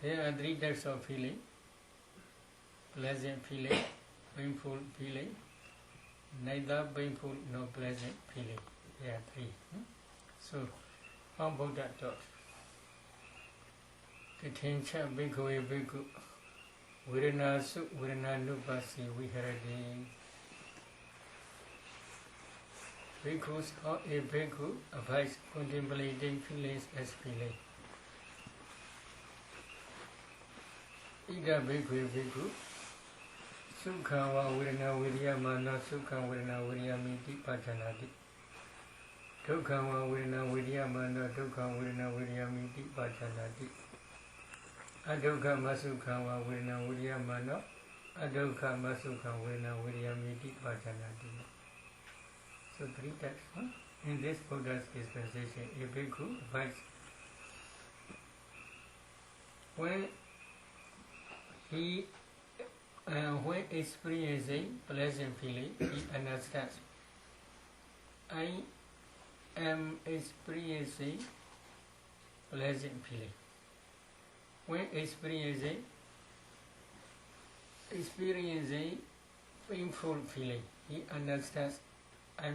There are three types of feeling: pleasant feeling, painful feeling, neither painful nor pleasant feeling. There are three. So, how Buddha taught? Katincha bhikkhu bhikkhu Virana su virana nupasi viharade. Bhikkhus or a bhikkhu avoids contemplating feelings as feeling. Ida bhikkhu bhikkhu Sukha va virana viryamana sukha virana viryamiti pajanati. Dukkha va virana viryamana dukkha virana viryamiti pajanati. Adukha masukha va virana viryamana adukha masukha virana viryamiti pajanati. So three types. In this Buddha's dispensation, a bhikkhu avoids when experiencing pleasant feeling, he understands, I am experiencing pleasant feeling. When experiencing painful feeling, he understands, I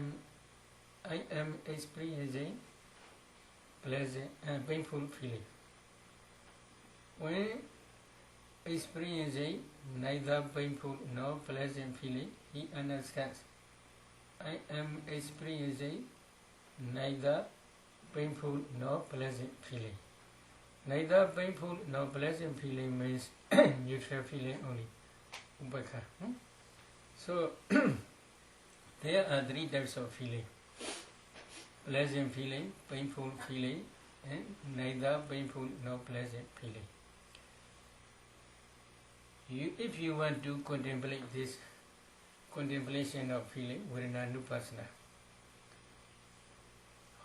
am experiencing painful feeling. When experiencing neither painful nor pleasant feeling, he understands, I am experiencing neither painful nor pleasant feeling. Neither painful nor pleasant feeling means neutral feeling only. Upekha. So, there are three types of feeling: pleasant feeling, painful feeling, and neither painful nor pleasant feeling. If you want to contemplate this contemplation of feeling, Virananupasana,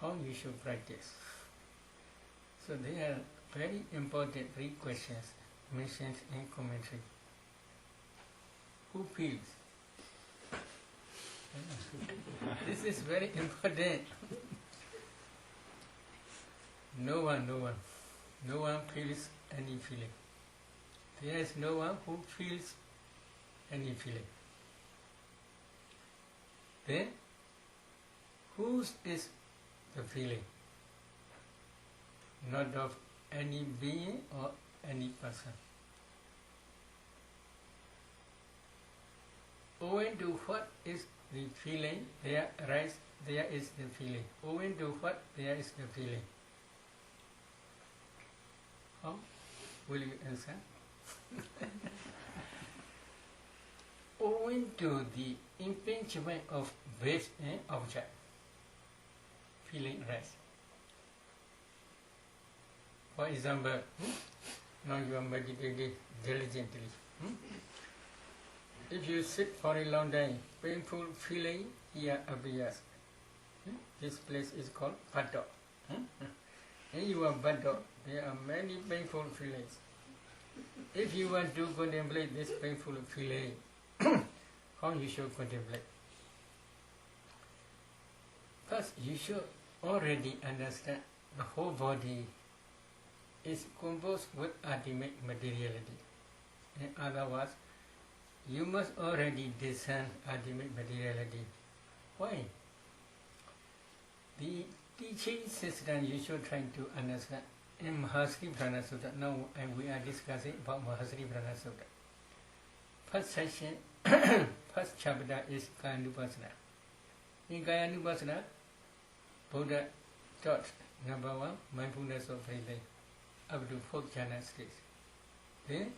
how you should practice? So there are very important three questions mentioned in commentary. Who feels? This is very important. No one feels any feeling. There is no one who feels any feeling. Then, whose is the feeling? Not of any being or any person. Owing to what is the feeling, there is the feeling. Owing to what, there is the feeling. How will you answer? Owing to the impingement of base and object, feeling rise. For example, now you are meditating diligently. If you sit for a long time, painful feeling here appears. This place is called Bhatto. In your Bhatto, there are many painful feelings. If you want to contemplate this painful feeling, how you should contemplate? First, you should already understand the whole body is composed with ultimate materiality. In other words, you must already discern ultimate materiality. Why? The teaching system you should try to understand. In Mahasri Prana Sutta, now we are discussing about Mahasri Prana Sutta. First section, first chapter is Kayanupasana. In Kayanupasana, Buddha taught number one, mindfulness of breathing, up to fourth jhana stage. Then,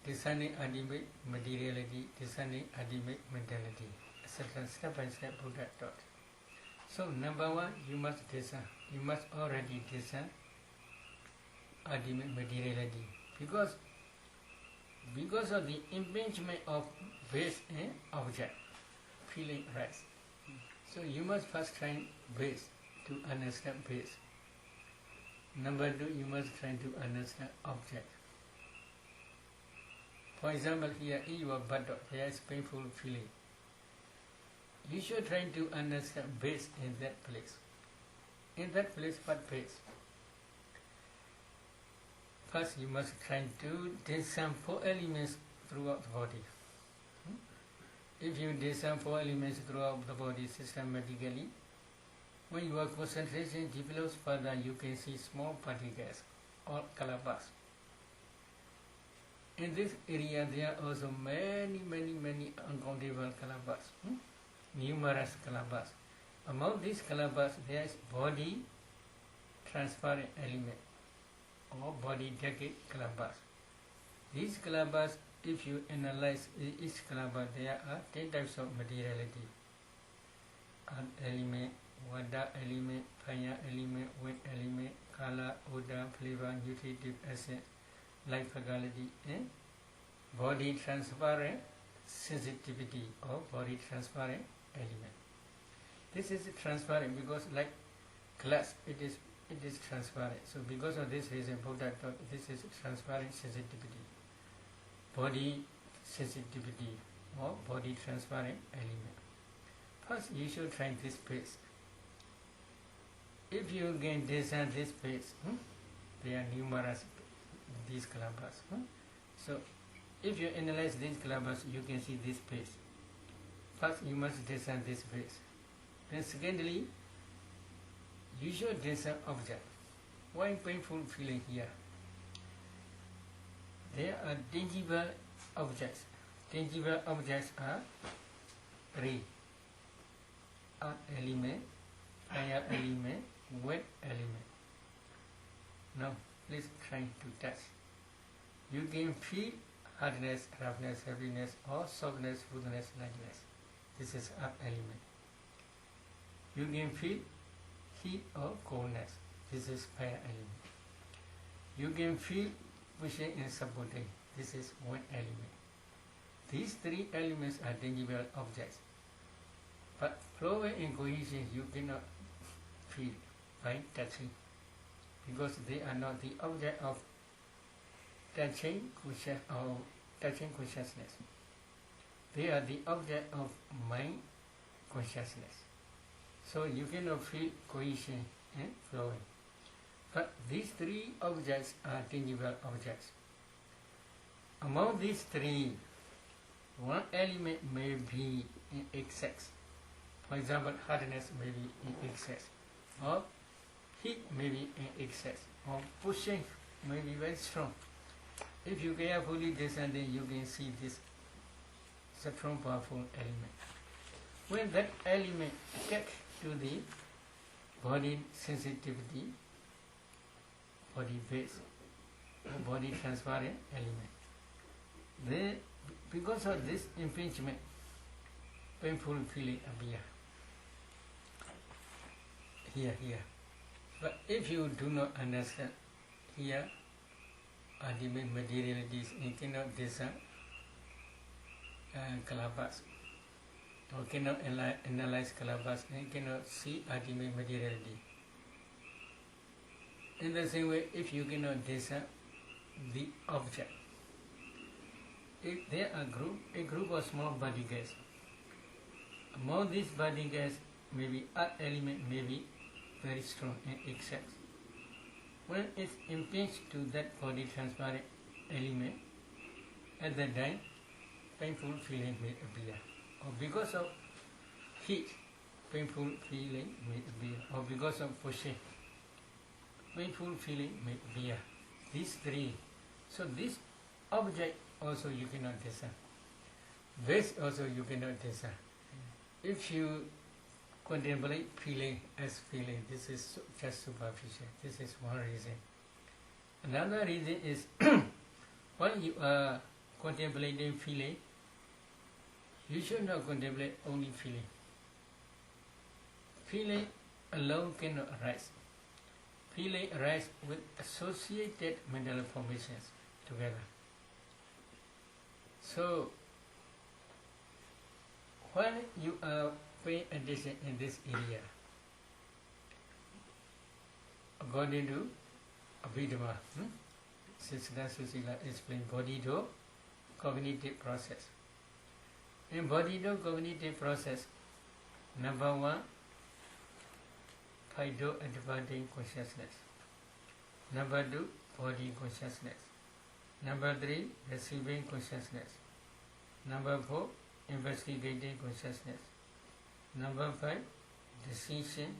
discerning ultimate materiality, discerning ultimate mentality, etc. Step by step Buddha taught. So, number one, you must discern. You must already discern ultimate materiality. Because of the impingement of base and object, feeling rise. So, you must first try base to understand base. Number two, you must try to understand object. For example, here in your buttock, there is painful feeling. You should try to understand base in that place. In that place, what base? First, you must try to discern 4 elements throughout the body. If you discern 4 elements throughout the body systematically, when your concentration develops further, you can see small particles or color bars. In this area, there are also many uncountable color bars, numerous color bars. Among these color bars, there is body transparent element or body decade color bars. These color bars, if you analyze each color bar, there are 10 types of materiality. Earth element, water element, fire element, weight element, color, odor, flavor, nutritive acid, light faculty, and body transparent sensitivity or body transparent element. This is transparent because like glass, it is transparent. So because of this reason, Buddha taught this is transparent sensitivity, body sensitivity or body transparent element. First, you should try this phase. If you can discern this phase, there are numerous these color bars. So, if you analyze these color bars, you can see this phase. First, you must discern this phase. Then, secondly, you should discern object. Why painful feeling here? There are tangible objects. Tangible objects are 3. Earth element, fire element, weight element. Now, please try to touch. You can feel hardness, roughness, heaviness, or softness, smoothness, lightness. This is earth element. You can feel heat or coldness. This is fire element. You can feel pushing and supporting. This is weight element. These 3 elements are tangible objects. But flow and cohesion you cannot feel by touching, because they are not the object of touching consciousness. They are the object of mind consciousness. So you cannot feel cohesion and flowing. But these 3 objects are tangible objects. Among these 3, one element may be in excess. For example, hardness may be in excess, or heat may be in excess, or pushing may be very strong. If you carefully discern, then you can see this strong, powerful element. When that element gets to the body sensitivity, body base, or body transparent element, then because of this impingement, painful feeling appear. Here. But if you do not understand here ultimate materialities, you cannot discern color bars, or cannot analyze color bars, and you cannot see ultimate materiality. In the same way, if you cannot discern the object, if there are a group of small particles, among these particles, maybe earth element may be very strong and excess. When it's impinged to that body transparent element, at that time, painful feeling may appear. Or because of heat, painful feeling may appear. Or because of pushing, painful feeling may appear. These 3. So this object also you cannot discern. This also you cannot discern. If you contemplate feeling as feeling, this is just superficial. This is one reason. Another reason is when you are contemplating feeling, you should not contemplate only feeling. Feeling alone cannot arise. Feeling arises with associated mental formations together. So, when you are paying attention in this area, according to Abhidhamma, Siddhanta Susila explained body to cognitive process. In body to cognitive process, number 1, phyto-adverting consciousness. Number 2, body consciousness. Number 3, receiving consciousness. Number 4, investigating consciousness. Number 5, decision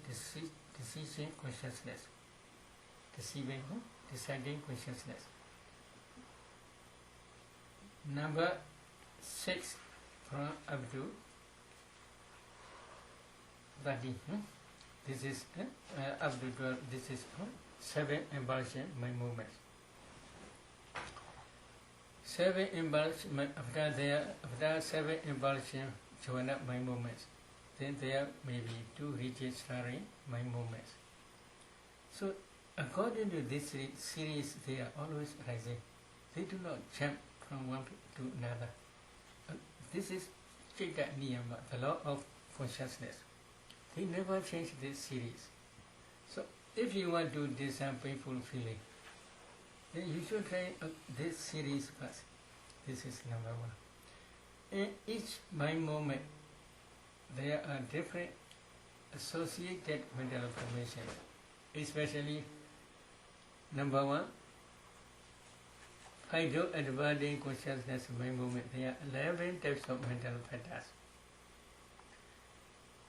consciousness. Deciding consciousness. Number 6 from up to 30. This is up to 12. This is 7 impulsion, my movements. 7 impulsion, after 7 impulsion, join up my movements. Then there may be 2 regions starting my movements. So according to this series, they are always rising. They do not jump from one to another. This is Chitta Niyama, the law of consciousness. They never change this series. So if you want to discern painful feeling, then you should try this series first. This is number 1. In each mind moment, there are different associated mental formations, especially number 1, hydro-advancing consciousness mind moment. There are 11 types of mental patterns.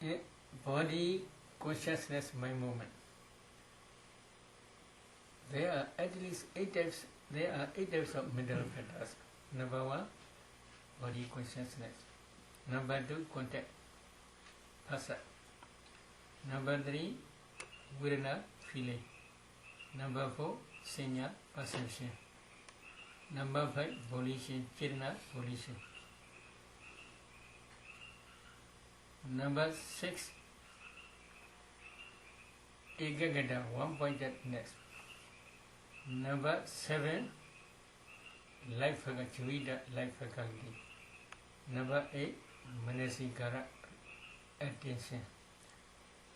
In body consciousness mind moment, there are at least 8 types. There are 8 types of mental patterns. Number 1, body consciousness. Number 2, contact, phasa. Number 3, vedana, feeling. Number 4, sanya, perception. Number 5, volition, chirana, volition. Number 6, ekagata, one-pointedness. Number 7, life faculty, life faculty. Number 8, manasikara, attention.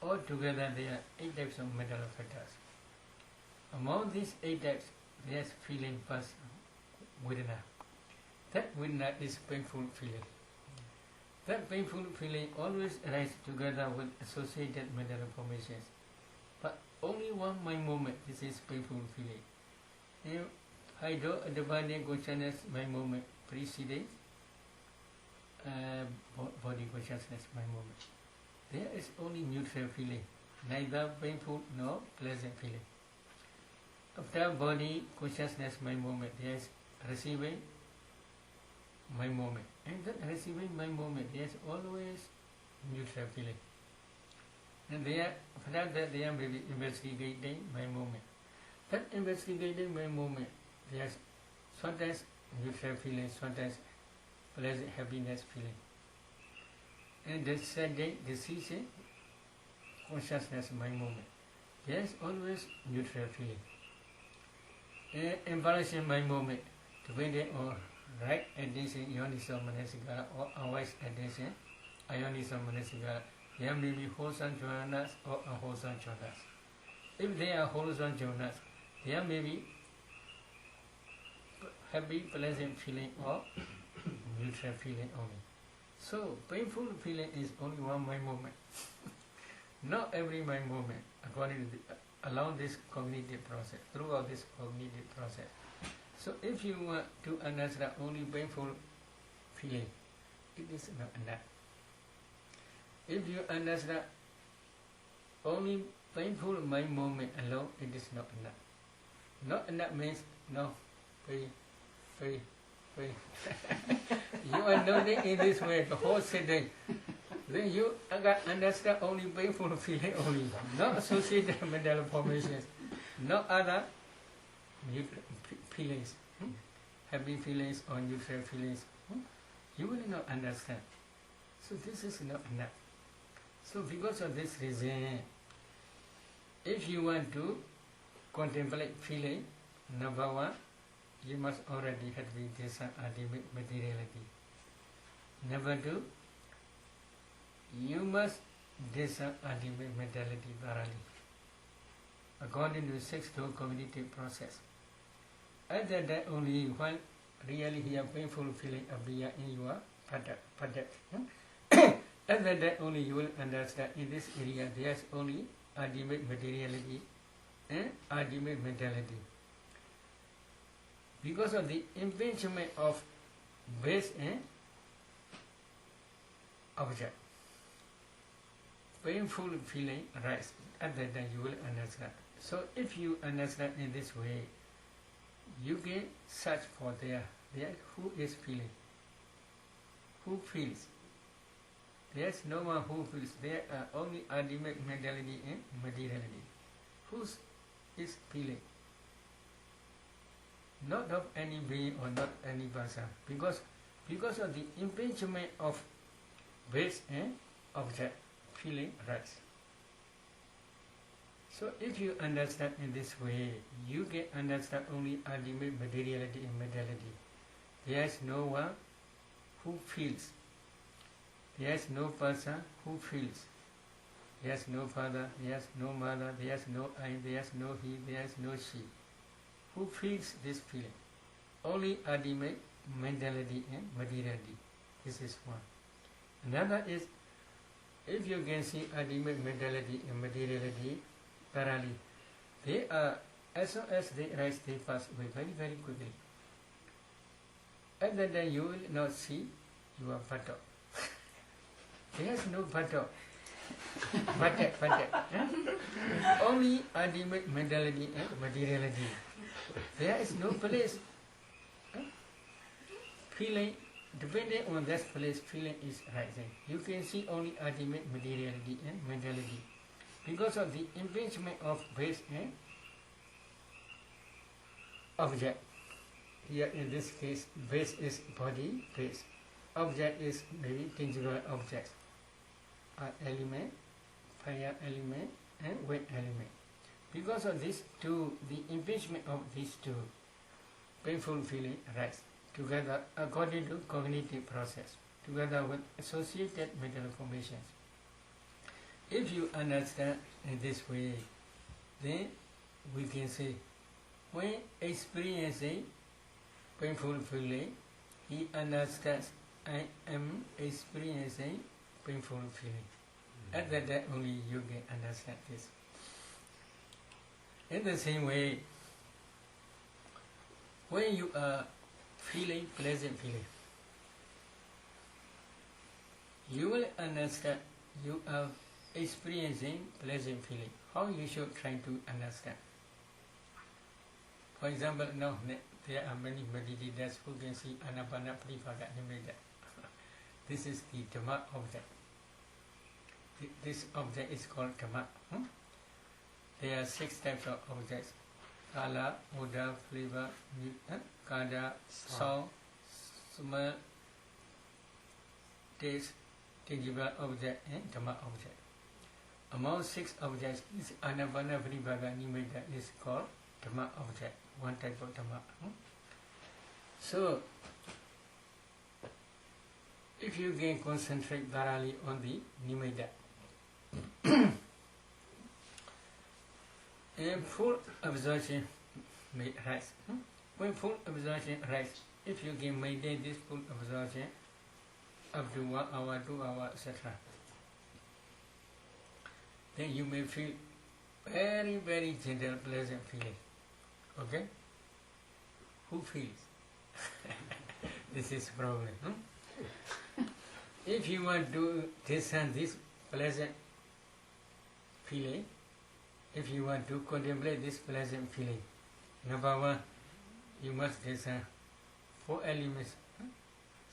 Altogether, there are 8 types of mental factors. Among these 8 types, there is feeling first, vedana. That vedana is painful feeling. That painful feeling always arises together with associated mental formations. But only one mind moment, this is painful feeling. In hydro-advancing consciousness mind moment precedes body consciousness mind moment. There is only neutral feeling, neither painful nor pleasant feeling. After body consciousness mind moment, there is receiving mind moment. And that receiving mind moment, there is always neutral feeling. And after that, there may be investigating mind moment. That investigating mind moment, there is sometimes neutral feeling, sometimes pleasant happiness feeling. And deciding decision consciousness mind moment, there is always neutral feeling. Impulsion mind moment, depending on right attention, yoniso manasikara, or unwise attention, ayoniso manasikara, there may be wholesome jhanas or unwholesome jhanas. If they are wholesome jhanas, there may be happy, pleasant feeling or neutral feeling only. So, painful feeling is only one mind moment. Not every mind moment, according to along this cognitive process, throughout this cognitive process. So, if you want to understand only painful feeling, it is not enough. If you understand only painful mind moment alone, it is not enough. Not enough means no, pain. You are nodding in this way the whole sitting. Then you understand only painful feeling only, not associated mental formations, no other feelings, happy feelings or neutral feelings. You will not understand. So this is not enough. So because of this reason, if you want to contemplate feeling, number 1, you must already have been discern ultimate materiality. Number 2, you must discern ultimate mentality thoroughly, according to 6-door cognitive process. At that time only, when really here painful feeling appear in your padat. At that time only you will understand in this area there is only ultimate materiality and ultimate mentality. because of the impingement of base and object. Painful feeling arises. At that time you will understand. So if you understand in this way, you can search for there who is feeling, who feels. There is no one who feels. There are only ultimate mentality and materiality. Who is feeling? Not of any being or not any person. Because of the impingement of base and object, feeling arises. So if you understand in this way, you can understand only ultimate materiality and mentality. There is no one who feels. There is no person who feels. There is no father, there is no mother, there is no I, there is no he, there is no she. Who feels this feeling? Only ultimate mentality and materiality. This is one. Another is, if you can see ultimate mentality and materiality thoroughly, they are, as soon as they rise, they pass away very, very quickly. At that time you will not see your buttock. There is no buttock. Buttock. Only ultimate mentality and materiality. There is no place. Feeling, depending on that place, feeling is rising. You can see only ultimate materiality and mentality. Because of the impingement of base and object. Here in this case, base is body, base. Object is maybe tangible objects. Element, fire element, and weight element. Because of these two, the impingement of these two, painful feeling arises together according to cognitive process, together with associated mental formations. If you understand in this way, then we can say, when experiencing painful feeling, he understands, I am experiencing painful feeling. At that time only you can understand this. In the same way, when you are feeling pleasant feeling, you will understand you are experiencing pleasant feeling. How you should try to understand. For example, now there are many meditators who can see Anapana Parivaga Nimitta. This is the Dhamma object. This object is called Dhamma. There are 6 types of objects: Kala, odor, flavor, kada, sound, smell, taste, tangible object, and Dhamma object. Among 6 objects, this Anapana Parivaga Nimitta is called Dhamma object, one type of Dhamma. So, if you can concentrate thoroughly on the Nimitta, and full absorption may rise. When full absorption arises, if you can maintain this full absorption up to 1 hour, 2 hours, etc., then you may feel very, very gentle, pleasant feeling. Okay? Who feels? This is problem. If you want to discern this pleasant feeling, if you want to contemplate this pleasant feeling, number 1, you must discern 4 elements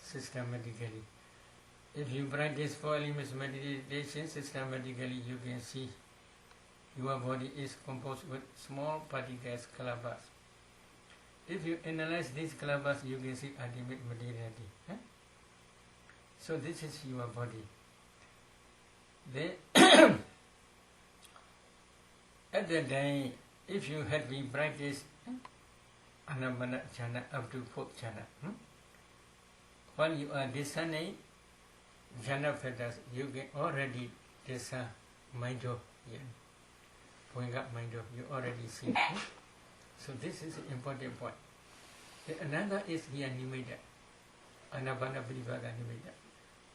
systematically. If you practice 4 elements meditation systematically, you can see your body is composed with small particles, clusters. If you analyze these clusters, you can see ultimate materiality. So this is your body. Then at that time, if you had been practiced Anapana jhana up to 4th jhana, while you are discerning jhana factors, you can already discern mind of going up mind of, you already see. So this is an important point. Then another is here Nimitta, Anapana Parivaga Nimitta.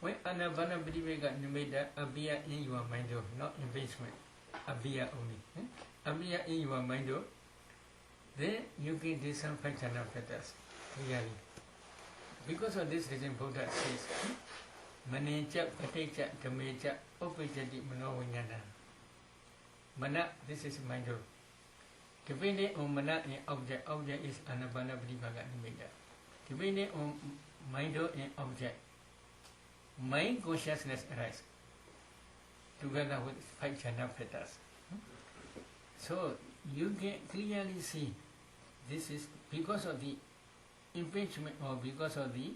When Anapana Parivaga Nimitta appear in your mind of, not impingement, appear only. Appear in your mind of, then you can discern five jhana factors clearly. Because of this reason, Buddha says, Maneja, Pateja, Dhameja, Upajati, Manovinyana. Mana, this is mind. Depending on mana and object, object is Anabana Bhagavat Nimitta. Depending on mind and object, mind consciousness arises together with five jhana factors. So you can clearly see this is because of the impingement or because of the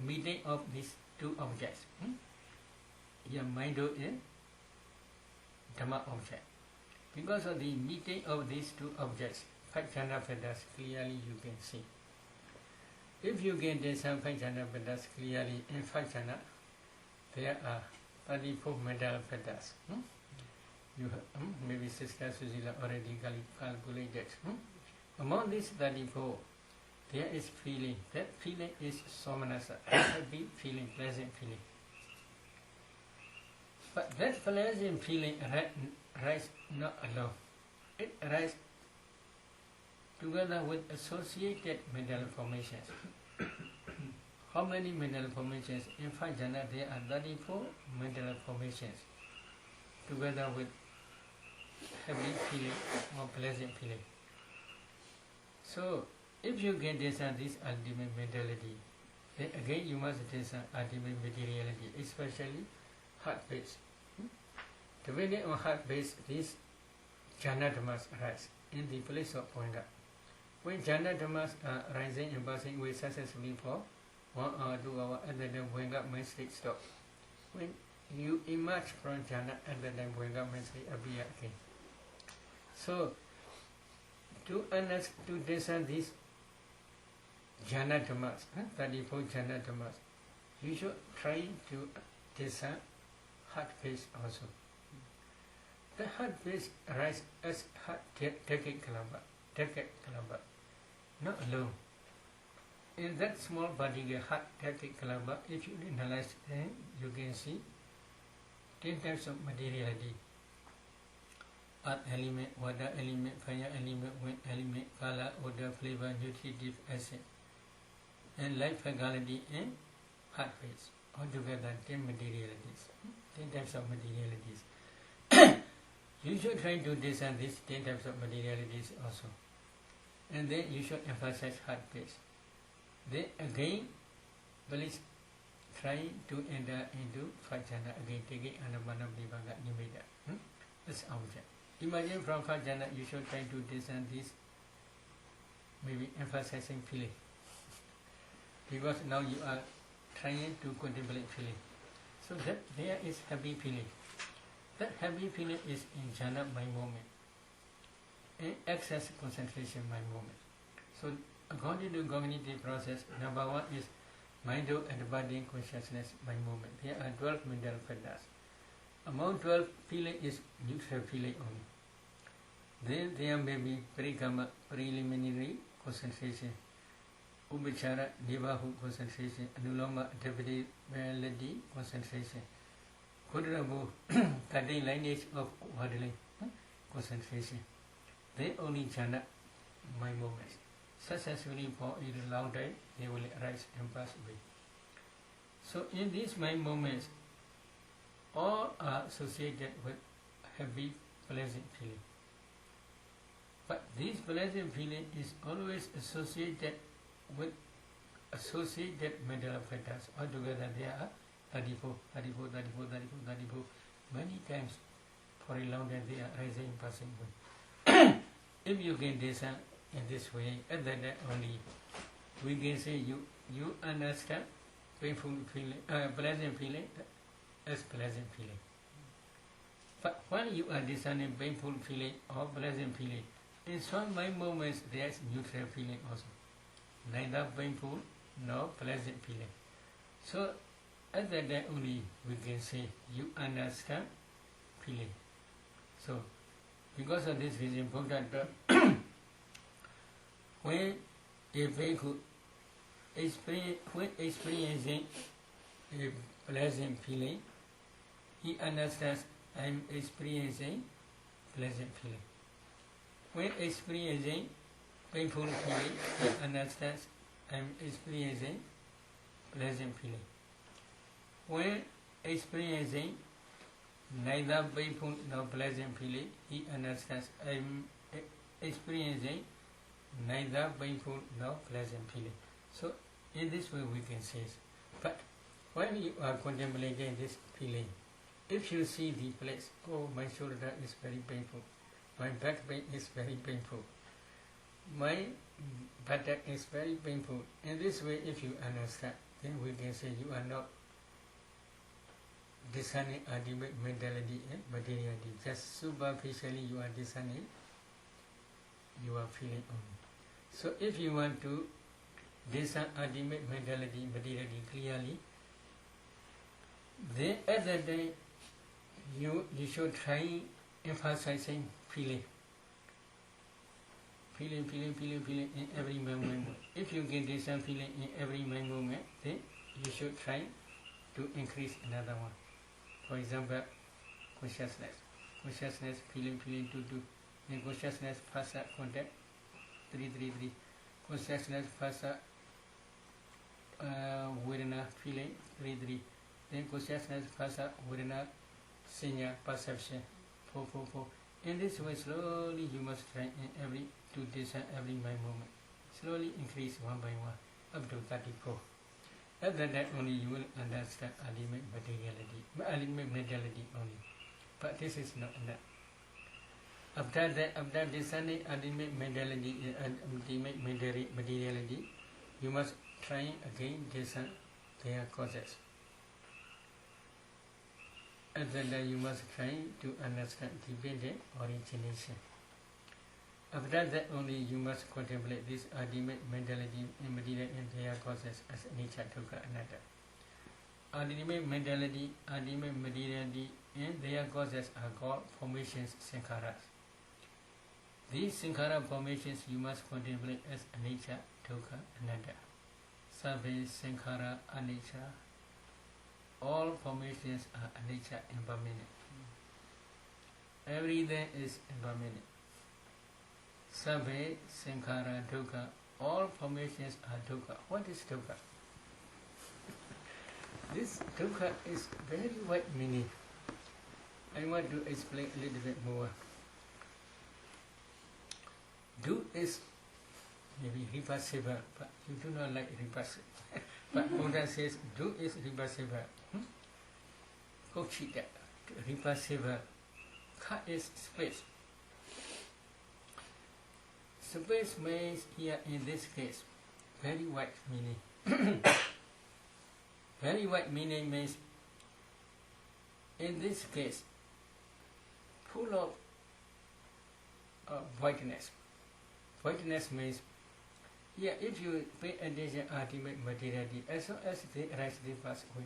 meeting of these two objects. Your mind is Dhamma object. Because of the meeting of these two objects, five jhana factors clearly you can see. If you can discern five jhana factors clearly in five jhana, there are 34 mental factors. You have, maybe Sister Susila already calculated. Among these 34, there is feeling. That feeling is somanasa, happy feeling, pleasant feeling. But that pleasant feeling arises not alone. It arises together with associated mental formations. How many mental formations? In five jhana there are 34 mental formations together with happy feeling or pleasant feeling. So, if you can discern this ultimate mentality, then again you must discern ultimate materiality, especially heart-based. Depending on heart-based, these jhana dhammas arise in the place of pointer. When jhana dhammas are rising and passing away successfully for 1 hour, 2 hours, at the time Bhuenga mind state stop. When you emerge from jhana, at the time Bhuenga mind state appear again. So, to discern these jhana dhammas, 34 jhana dhammas, you should try to discern heart-based also. The heart-based arises as heart decade kalamba, not alone. In that small particular heart decade kalamba, if you analyze, then you can see 10 types of materiality. Earth element, water element, fire element, wind element, color, odor, flavor, nutritive acid, and light faculty and heart phase. Altogether 10 materialities, 10 types of materialities. You should try to discern these 10 types of materialities also. And then you should emphasize heart phase. Then again, please try to enter into five jhana again, taking Anapana Bhagavat Nimitta. That's object. Imagine from five jhana you should try to discern this, maybe emphasizing feeling. Because now you are trying to contemplate feeling. So that there is happy feeling. That happy feeling is in jhana mind moment. In excess concentration mind moment. So according to cognitive process, number 1 is mind and body consciousness mind moment. There are 12 mental factors. Among 12, feeling is neutral feeling only. Then there may be parikama, preliminary concentration, ubachara, nivahu concentration, anuloma, adaptability concentration, kudrabu, cutting lineage of waddling concentration. They only jhana mind moments. Successfully for a long time, they will arise and pass away. So in these mind moments, all are associated with happy, pleasant feeling. But this pleasant feeling is always associated with associated mental factors. Altogether there are 34. Many times for a long time they are rising and passing away. If you can discern in this way, at that time only, we can say you understand painful feeling, pleasant feeling as pleasant feeling. But when you are discerning painful feeling or pleasant feeling, in some mind moments there is neutral feeling also, neither painful nor pleasant feeling. So at that time only we can say you understand feeling. So because of this reason, Buddha when a bhikkhu when experiencing a pleasant feeling, he understands I am experiencing pleasant feeling. When experiencing painful feeling, he understands I'm experiencing pleasant feeling. When experiencing neither painful nor pleasant feeling, he understands I'm experiencing neither painful nor pleasant feeling. So in this way we can say it. But when you are contemplating this feeling, if you see the place, oh, my shoulder is very painful, my back pain is very painful, my buttock is very painful. In this way, if you understand, then we can say you are not discerning ultimate mentality and materiality. Just superficially you are discerning your feeling only. So if you want to discern ultimate mentality, materiality clearly, then at that day you should try emphasizing feeling. Feeling in every moment. If you get discern feeling in every moment, then you should try to increase another one. For example, consciousness, feeling, 2. Then consciousness, phasa, contact, 3. Consciousness, phasa, vedana, feeling, 3. Then consciousness, phasa, vedana, senya, perception, 4. In this way, slowly you must try to discern every moment. Slowly increase one by one, up to 34. After that only you will understand ultimate materiality, ultimate mentality only. But this is not enough. After that, after discerning ultimate mentality and ultimate materiality, you must try again discern their causes. After that, you must try to understand dependent origination. After that only you must contemplate this ultimate mentality and material and their causes as nature, dukkha, anatta. Ultimate mentality, ultimate materiality and their causes are called formations, sankharas. These sankhara formations you must contemplate as anicca, dukkha, anatta. Sarve sankhara anicca. All formations are anicca, impermanent. Everything is impermanent. Sarve sankhara dukkha. All formations are dukkha. What is dukkha? This dukkha is very wide meaning. I want to explain a little bit more. Do is maybe reversible, but you do not like reversible. But Buddha says do is reversible. Kochita, reversible. Ka is space. Space means here in this case very wide meaning. Very wide meaning means in this case full of whiteness. Whiteness means here if you pay attention to ultimate materiality, as soon as they rise, they pass away.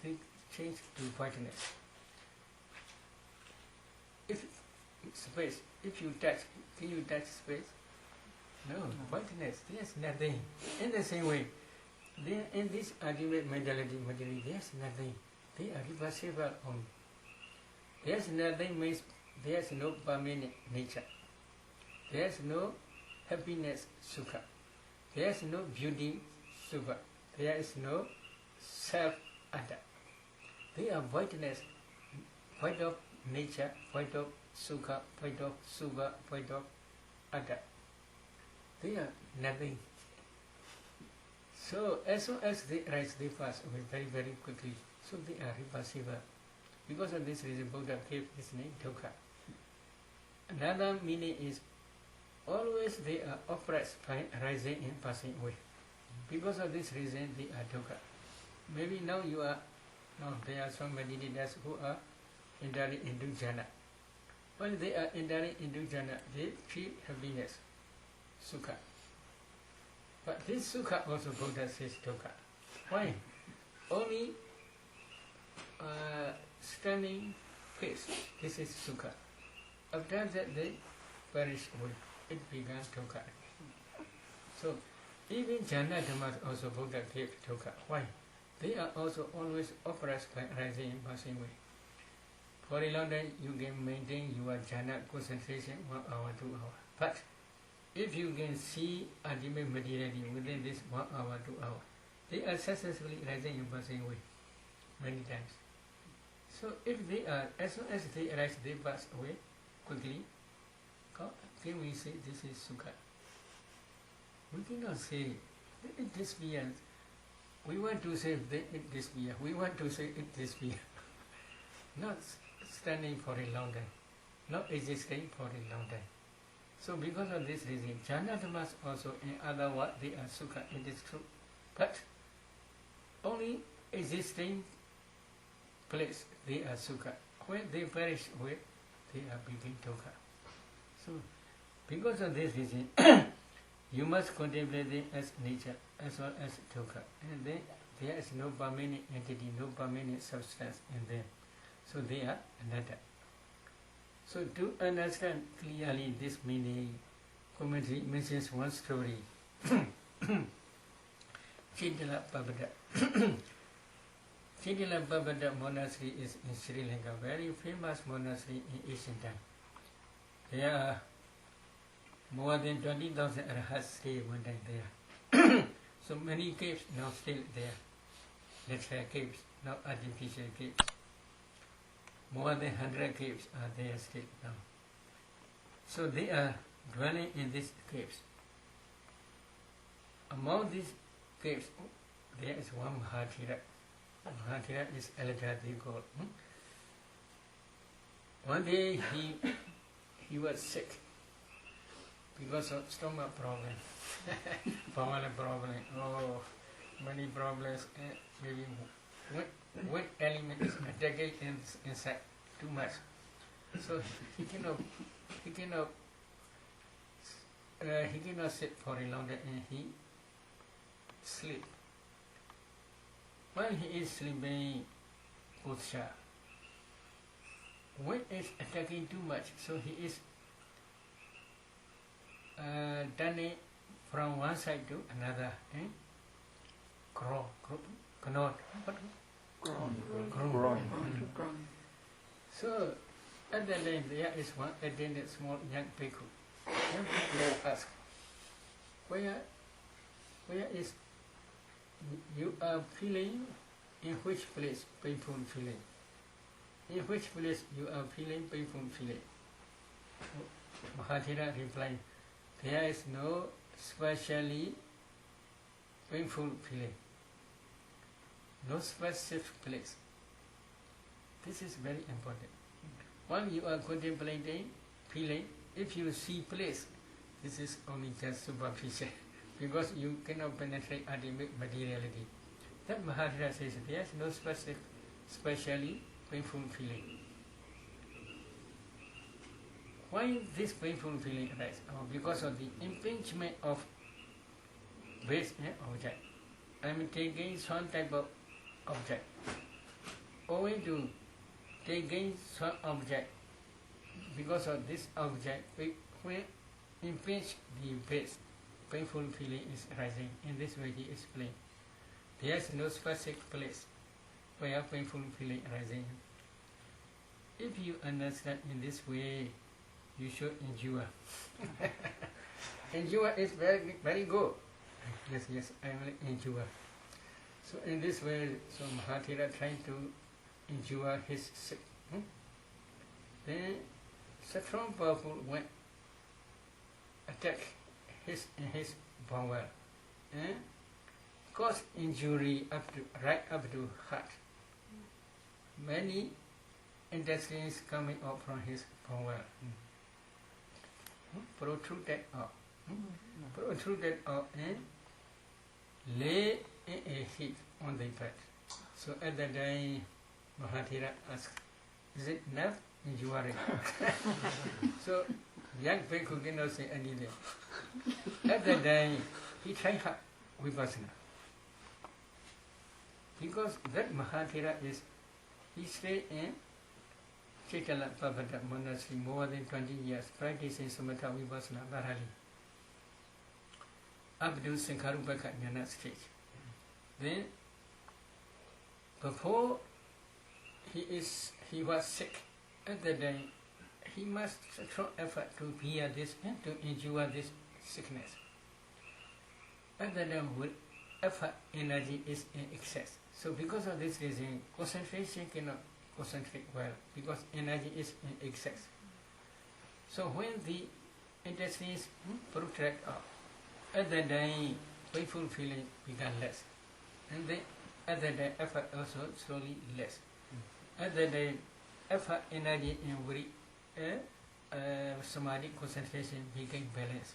They change to whiteness. If space, if you touch, can you touch space? No, whiteness, there's nothing. In the same way, in this ultimate mentality, there's nothing. They are reversible only. There's nothing means there's no permanent nature. There's no happiness, sukha. There's no beauty, sukha. There is no self-atta. They are voidness, void of nature, void of sukha, void of sukha, void of atta. They are nothing. So as soon as they rise, they pass away very, very quickly. So they are reversible. Because of this reason, Buddha gave this name dukkha. Another meaning is always they are oppressed by rising and passing away. Because of this reason, they are dukkha. Maybe now there are some meditators who are entering into jhana. When they are entering into jhana, they feel happiness, sukha. But this sukha also Buddha says dukkha. Why? Only standing face, this is sukha. After that they perish away. It becomes dukkha. So even jhana dhammas also Buddha gave dukkha. Why? They are also always oppressed by rising and passing away. For a long time you can maintain your jhana concentration 1 hour, 2 hours. But if you can see ultimate materiality within this 1 hour, 2 hours, they are successfully arising in passing away many times. So if they are, as soon as they arise, they pass away quickly. Can we say this is Sukha? We cannot say it disappears. We want to say it disappears. We want to say it disappears. Not standing for a long time, not existing for a long time. So because of this reason, Janatamas also in other words they are Sukha, it is true. But only existing place they are Sukha. When they perish away, they are becoming Dukkha. So because of this reason, you must contemplate them as nature as well as Dukkha. And then there is no permanent entity, no permanent substance in them. So they are anatta. So to understand clearly this meaning, commentary mentions one story. Chidila Babada. Chidila Babada monastery is in Sri Lanka, very famous monastery in ancient time. There are more than 20,000 arahats stay one time there. So many caves now still there. Natural caves, not artificial caves. More than 100 caves are there still now. So they are dwelling in these caves. Among these caves, there is one Mahathira. Mahathira is elder, they call. One day he was sick because of stomach problem, bowel problem, many problems, maybe what element is attacking inside too much. So he cannot sit for a long time and he sleep. While he is sleeping, Utsha, when it's attacking too much, so he is turning from one side to another. So at that time there is one attendant small young bhikkhu. Young bhikkhu asked, where is you are feeling, in which place painful feeling? In which place you are feeling painful feeling? Mahathira replied, there is no specially painful feeling. No specific place. This is very important. While you are contemplating feeling, if you see place, this is only just superficial, because you cannot penetrate ultimate materiality. That Mahathira says there is no specific, specially painful feeling. Why this painful feeling arises? Because of the impingement of base object. I am taking some type of object. Owing to taking some object, because of this object, when impinge the base, painful feeling is arising. In this way he explained. There is no specific place where painful feeling arising. If you understand in this way, you should endure. Endure is very, very good. Yes, I will endure. So in this way, so Mahathira trying to endure his sick. Then strong powerful went attack his bowel and cause injury right up to heart. Many intestines coming out from his bowel. Protruded out. Protruded out and lay in a heap on the bed. So at that time, Mahathira asked, is it enough? Injury. So young bhikkhu cannot say anything. At that time, he tried hard vipassana. Because that Mahathira is, he stayed in Chaitanya Pavada monastery more than 20 years, practicing Samatha Vipassana thoroughly, up to Sankharupaka Jnana stage. Then, before he was sick, at that time he must throw effort to bear this and to endure this sickness. At the time, with effort, energy is in excess. So because of this reason, concentration cannot concentrate well because energy is in excess. So when the intestines protract out, at that time, painful feeling become less. And then at that time, effort also slowly less. At that time, effort, energy, and samadhi concentration became balanced.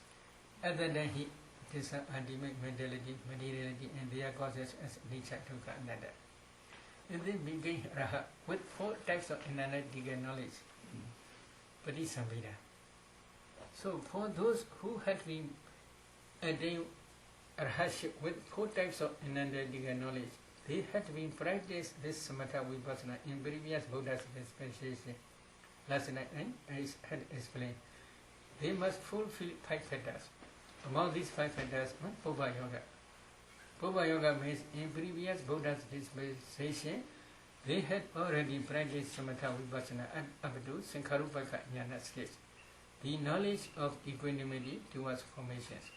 At that time, he discerned ultimate mentality, materiality, and their causes as nature to another. And then began raha with 4 types of analytical knowledge. Patisambhida. So for those who had been attained rahasya with 4 types of analytical knowledge, they had been practiced this samatha vipassana in previous Buddha's dispensation. Last night I had explained. They must fulfill 5 fetters. Among these 5 fetters, Pubbā Yoga. Pubbā Yoga means in previous Buddha's dispensation, they had already practiced samatha vipassana up to Sankharupaka jnana stage, the knowledge of equanimity towards formations.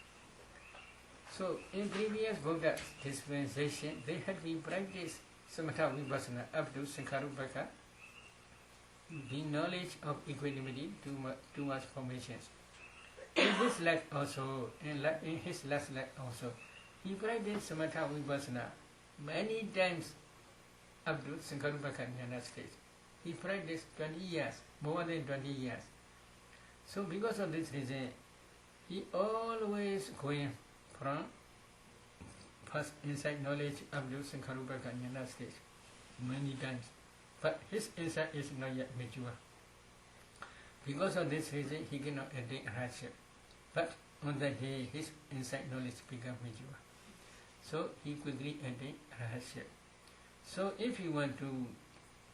So in previous Buddha's dispensation, they had been practiced samatha vipassana up to Sankharupaka, the knowledge of equanimity towards formations. In his life also, in his last life also, he practiced samatha vipassana many times up to Sankharupaka jnana stage. He practiced 20 years, more than 20 years. So because of this reason, he always going from first insight knowledge up to Sankharupaka jnana stage, many times. But his insight is not yet mature. Because of this reason, he cannot attain rahasya. But on that day, his insight knowledge become mature. So he quickly attained rahasya. So if you want to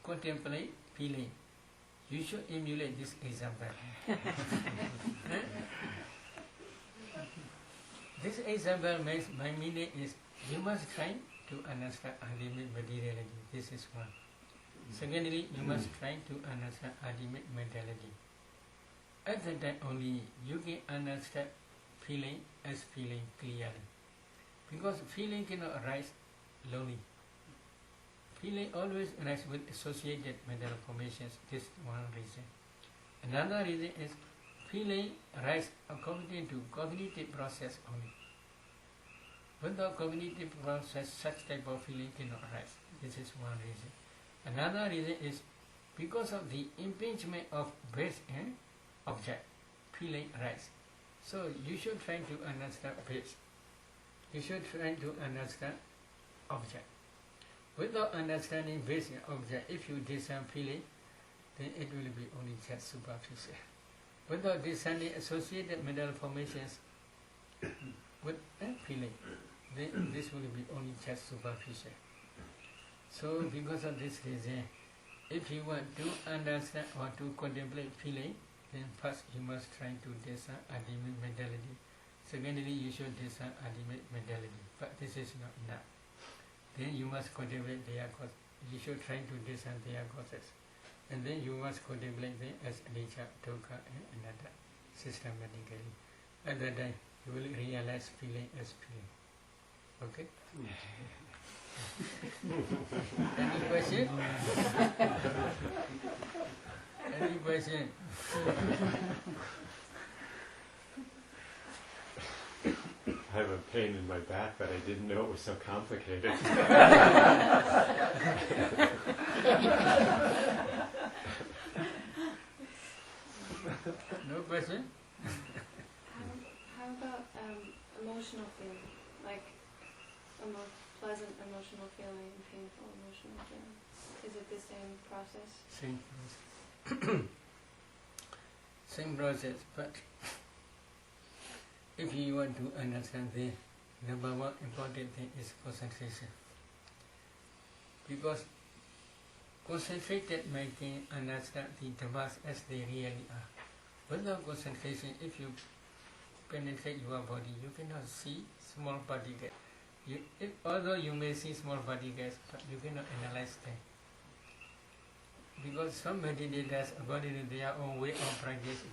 contemplate feeling, you should emulate this example. This example means my meaning is you must try to understand ultimate materiality. This is one. Secondly, you must try to understand ultimate mentality. At that time only you can understand feeling as feeling clearly. Because feeling cannot arise lonely. Feeling always arises with associated mental formations. This is one reason. Another reason is feeling arises according to cognitive process only. Without cognitive process, such type of feeling cannot arise. This is one reason. Another reason is because of the impingement of base and object, feeling arises. So you should try to understand base. You should try to understand object. Without understanding base and object, if you discern feeling, then it will be only just superficial. Without discerning associated mental formations with feeling, then this will be only just superficial. So because of this reason, if you want to understand or to contemplate feeling, then first you must try to discern ultimate mentality. Secondly, you should discern ultimate mentality. But this is not enough. Then you must contemplate their cause. You should try to discern their causes. And then you must contemplate them as anicca, dukkha, and anatta, systematically. At that time, you will realize feeling as feeling. Okay? Any question? Any question? I have a pain in my back, but I didn't know it was so complicated. No question? How about emotional feeling? Like pleasant emotional feeling and painful emotional feeling? Is it the same process? Same process. Same process, but if you want to understand the number one important thing is concentration. Because concentrated mind can understand the dhammas as they really are. Without concentration, if you penetrate your body, you cannot see small particles. Although you may see small particles, but you cannot analyze them. because some meditators, according to their own way of practice,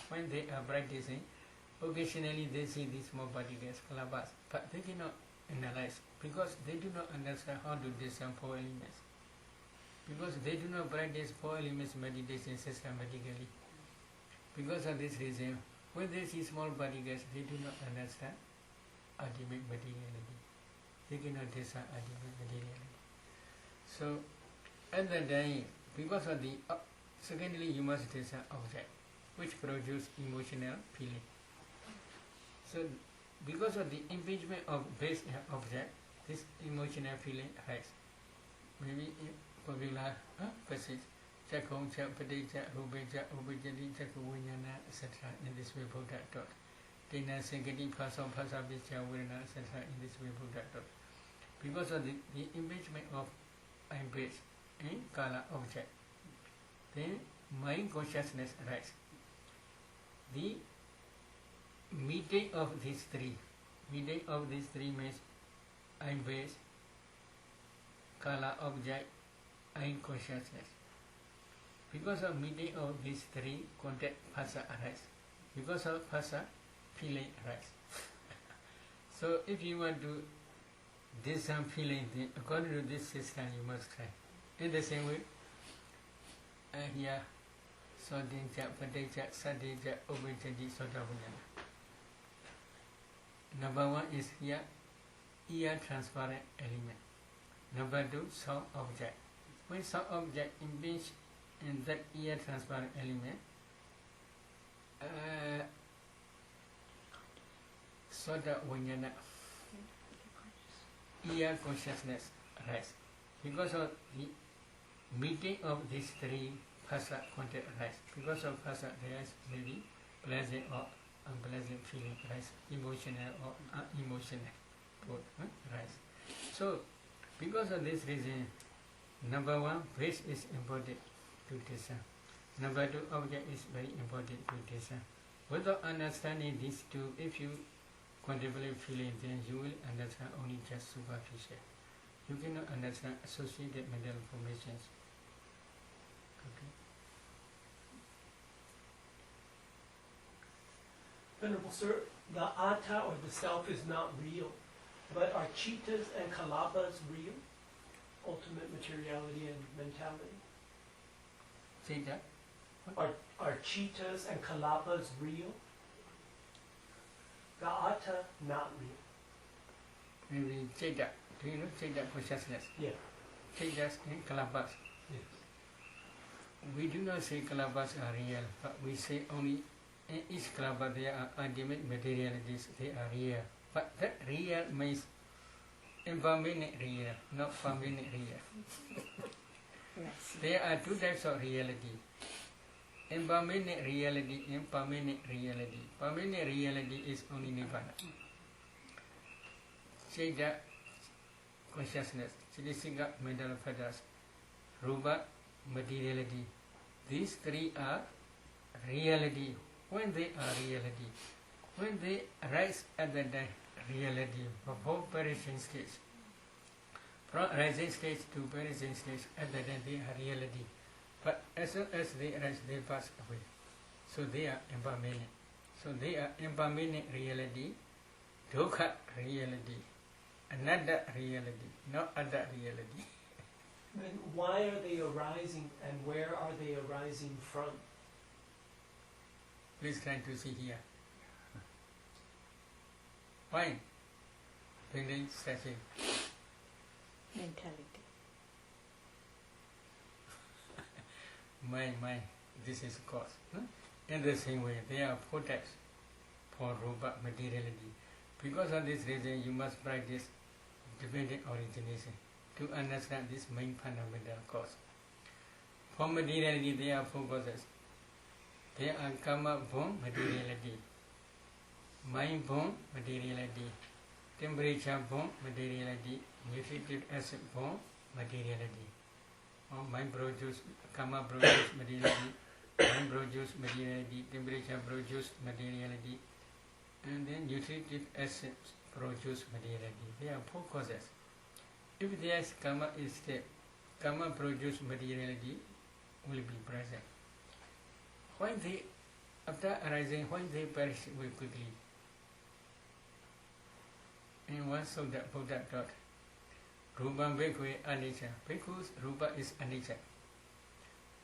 when they are practicing, occasionally they see these small particles, kalabas, but they cannot analyze because they do not understand how to discern four elements. Because they do not practice four elements meditation systematically. Because of this reason, when they see small particles, they do not understand ultimate materiality. They cannot discern ultimate materiality. So, at that time, because of the secondly, you must discern object, which produce emotional feeling. So, because of the impingement of base object, this emotional feeling arises. Maybe in popular passage, Chakong, Chak, Padija, Rubeja, Ubejadi, Chakuvinyana, etc. In this way, Buddha taught. Dena Sengati, Pasam, Pasabicha, Virana, etc. In this way, Buddha taught. Because of the impingement of base in Kala object, then mind consciousness arises. The meeting of these three means I'm base, Kala object, I'm consciousness. Because of meeting of these three, contact phasa arises. Because of phasa, feeling arises. So if you want to discern feeling, then according to this system you must try. In the same way, here, Sodinja, Padeja, Sadeja, Obejadi, Sodavunyana. Number one is here, ear transparent element. Number two, sound object. When sound object impinge in that ear transparent element, Sodavunyana, ear consciousness arises. Because of the meeting of these three phasa contact arise. Because of phasa there is maybe pleasant or unpleasant feeling arise, emotional or unemotional both arise. So because of this reason, number one, base is important to discern. Number two, object is very important to discern. Without understanding these two, if you contemplate feeling, then you will understand only just superficial. You cannot understand associated mental formations. Okay. Venerable Sir, the atta or the self is not real, but are chittas and kalabas real? Ultimate materiality and mentality? Say that. Are chittas and kalabas real? The atta not real. Maybe say that. Do you know say that consciousness? Yeah. Say that in kalabas. Yes. We do not say kalabas are real, but we say only in each kalabas there are ultimate materialities, they are real. But that real means impermanent real, not permanent real. Yes. There are two types of reality. Impermanent reality, impermanent reality. Permanent reality is only nirvana. Cheda, consciousness, Chidisika, mental factors, Rupa, materiality. These three are reality. When they are reality, when they arise at the time, reality, before perishing stage. From rising stage to perishing stage, at the time they are reality. But as soon as they arise, they pass away. So they are impermanent. So they are impermanent reality, dukkha reality, anatta reality, not other reality. Then why are they arising and where are they arising from? Please try to see here. Why? Feeling, stretching. Mentality. My, this is cause. In the same way, there are four types for rupa materiality. Because of this reason, you must practice dependent origination to understand this main fundamental cause. For materiality, there are four causes. There are karma born materiality, mind born materiality, temperature born materiality, nutritive acid born materiality. Or mind produce, karma produce materiality, mind produce materiality, temperature produce materiality, and then nutritive acid produce materiality. There are four causes. If there is karma is there, karma produce materiality, will be present. When they, after arising, when they perish very quickly. In one of the Buddha taught, Rupam Bhikkhve anicca. Bhikkhu's Rupa is anicca.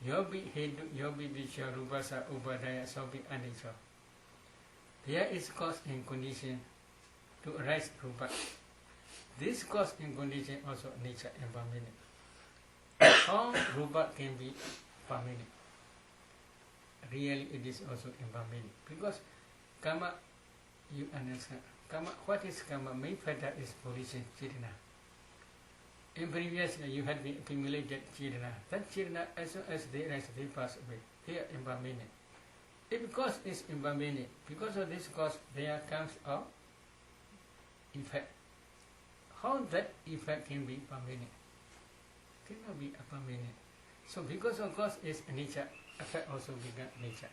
Yobi hedu, yobi vichya rupasa upadaya sobi anicca. There is cause and condition to arise Rupa. This cause and condition also nature and permanent. How Rupa can be permanent? Really it is also impermanent. Because karma, you understand. Karma, what is karma? Main factor is position, chirana. In previous you had been accumulated chirana. That chirana, as soon as they rise, they pass away. They are impermanent. If cause is impermanent, because of this cause there comes a effect. How that effect can be permanent? Cannot be permanent. So because of cause is nature, effect also become nature.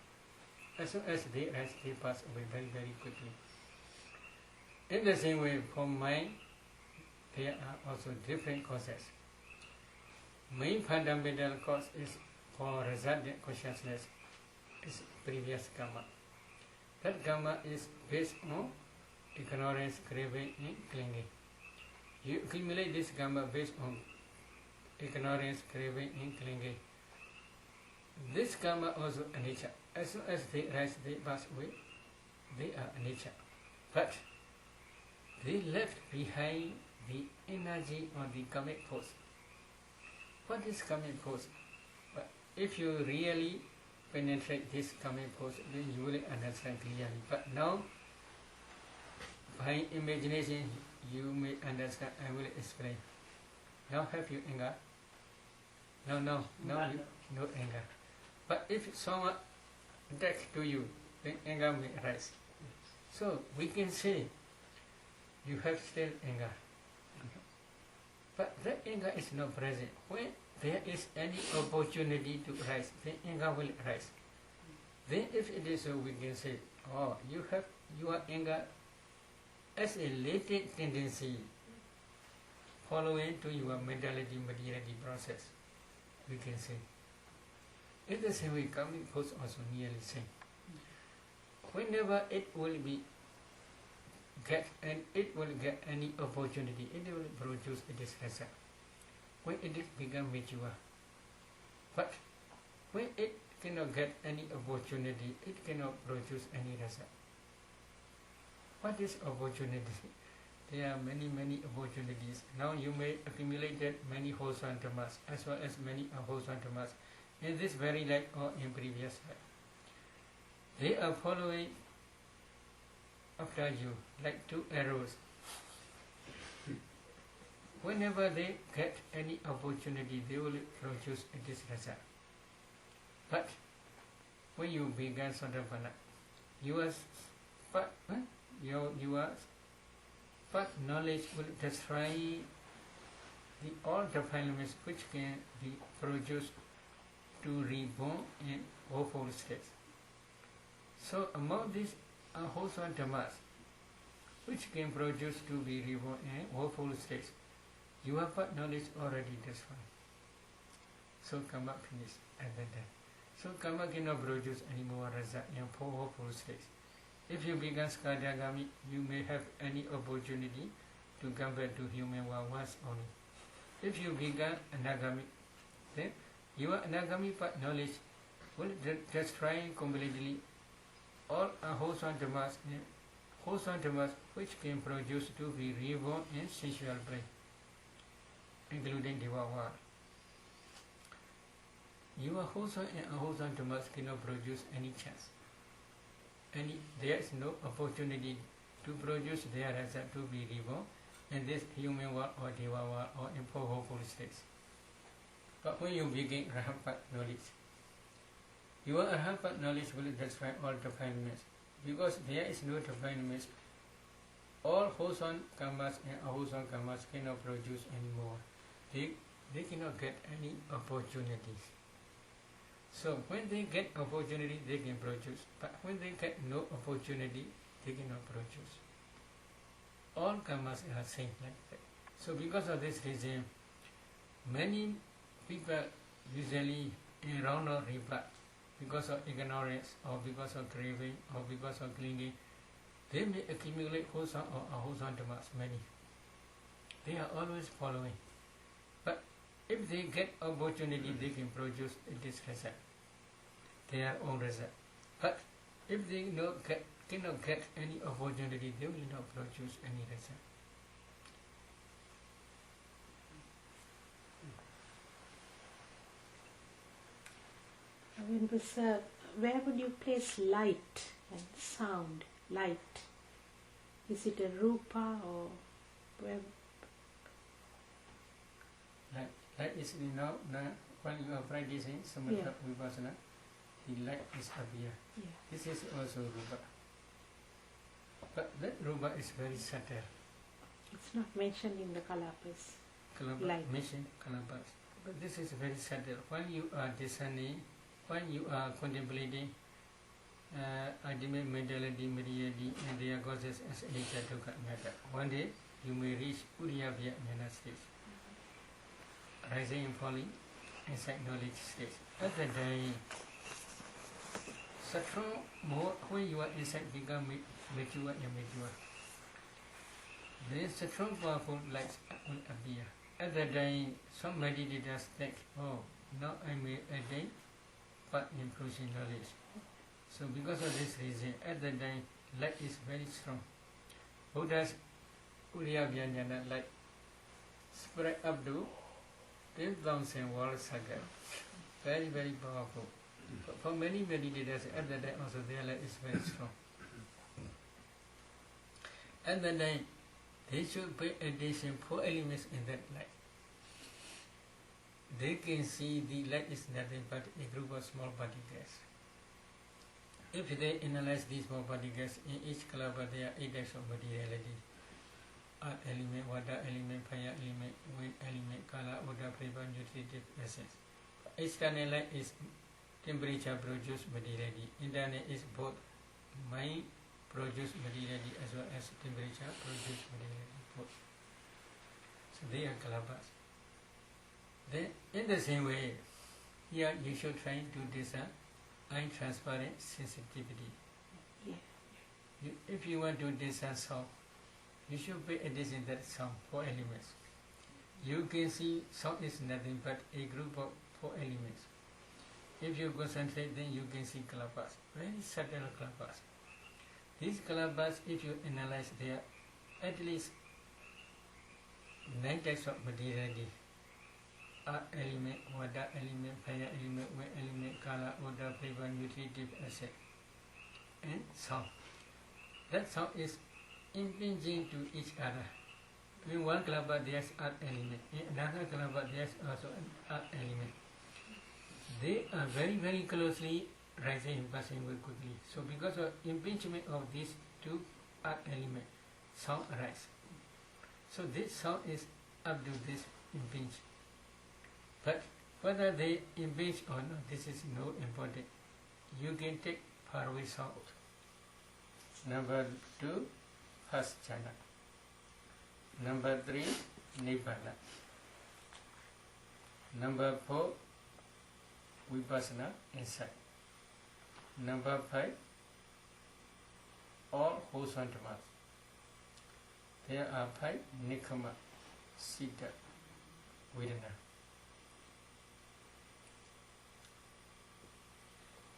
As soon as they rise, they pass away very, very quickly. In the same way, for mind, there are also different causes. Main fundamental cause is for resultant consciousness is previous karma. That karma is based on ignorance, craving, and clinging. You accumulate this karma based on ignorance, craving, and clinging. This karma also anicca. As soon as they rise, they pass away. They are anicca. But they left behind the energy or the karmic force. What is karmic force? But if you really penetrate this karmic force, then you will understand clearly. But now, by imagination, you may understand. I will explain. Now have you anger? No, now you no anger. But if someone attacks to you, then anger may arise. So we can say you have still anger. But that anger is not present. When there is any opportunity to rise, then anger will arise. Then if it is so, we can say, oh, you have your anger as a latent tendency following to your mentality, materiality process, we can say. In the same way, karmic force also nearly same. Whenever it will be get any opportunity, it will produce its result. When it become mature. But when it cannot get any opportunity, it cannot produce any result. What is opportunity? There are many opportunities. Now you may accumulate many wholesome dhammas as well as many unwholesome dhammas in this very life or in previous life. They are following after you like two arrows. Whenever they get any opportunity, they will produce this result. But when you began Sandhavana, your knowledge will destroy all defilements which can be produced to reborn in woeful states. So among these unwholesome dhammas which can produce to be reborn in woeful states, your knowledge already destroyed. So karma finished at that time. So karma cannot produce any more result in woeful states. If you become skadagami, you may have any opportunity to come back to human world once only. If you become anagami, then your anagami knowledge will destroy completely all unwholesome dhammas and wholesome dhammas which can produce to be reborn in sensual plane, including Deva world. Your wholesome and unwholesome dhammas cannot produce any chance. There is no opportunity to produce their result to be reborn in this human world or Deva world or in four wholesome states. But when you begin Arhat knowledge, your Arhat knowledge will destroy all defilements, because there is no defilements. All wholesome karmas and unwholesome karmas cannot produce anymore. They cannot get any opportunities. So when they get opportunity, they can produce. But when they get no opportunity, they cannot produce. All karmas are same like that. So because of this reason, many people usually in round or rebirth, because of ignorance or because of craving or because of clinging, they may accumulate wholesome or unwholesome dhammas, many. They are always following. But if they get opportunity, they can produce this result, their own result. But if they cannot get any opportunity, they will not produce any result. Where would you place light and sound? Light. Is it a rupa or where? Light is now when you are practicing samatha vipassana, the light is appear. Yeah. This is also rupa. But that rupa is very subtle. It's not mentioned in the kalapas. Light. Mentioned kalapas. But this is very subtle. When you are discerning, when you are contemplating ultimate mentality, materiality, and their causes as nature dukkha matter, one day you may reach Uriyabhya Jnana stage, rising and falling inside knowledge stage. At the time, strong more when you are inside become mature and mature. Then strong powerful lights will appear. At the time, some meditators think, oh, now I may attain but improving knowledge. So because of this reason, at the time, light is very strong. Buddha's Uriyabhya Jnana light spread up to 10,000 world circle. Very, very powerful. For many meditators, at the time also their light is very strong. At the time, they should pay attention for elements in that light. They can see the light is nothing but a group of small particles. If they analyze these small particles, in each kalapa there are 8 types of materiality. Earth element, water element, fire element, wind element, kala, odor, flavor, nutritive essence. External light is temperature produced materiality. Internal is both mind produced materiality as well as temperature produced materiality. Both. So they are kalapas. Then, in the same way, here you should try to discern untransparent sensitivity. Yeah. If you want to discern sound, you should pay attention to that sound, 4 elements. You can see sound is nothing but a group of 4 elements. If you concentrate, then you can see kalapas, very subtle kalapas. These kalapas, if you analyze, they are at least 9 types of materiality. Earth element, water element, fire element, wind element, kala, odor, flavor, nutritive acid, and sound. That sound is impinging to each other. In one kalapa there is earth element, in another kalapa there is also an earth element. They are very, very closely rising and passing very quickly. So because of impingement of these 2 earth elements, sound arises. So this sound is up to this impinge. But whether they impinge or not, this is no important. You can take faraway sound. Number 2, first jhana. Number 3, nibbana. Number 4, vipassana insight. Number 5, all wholesome dhammas. There are 5 nikama, sita, vedana.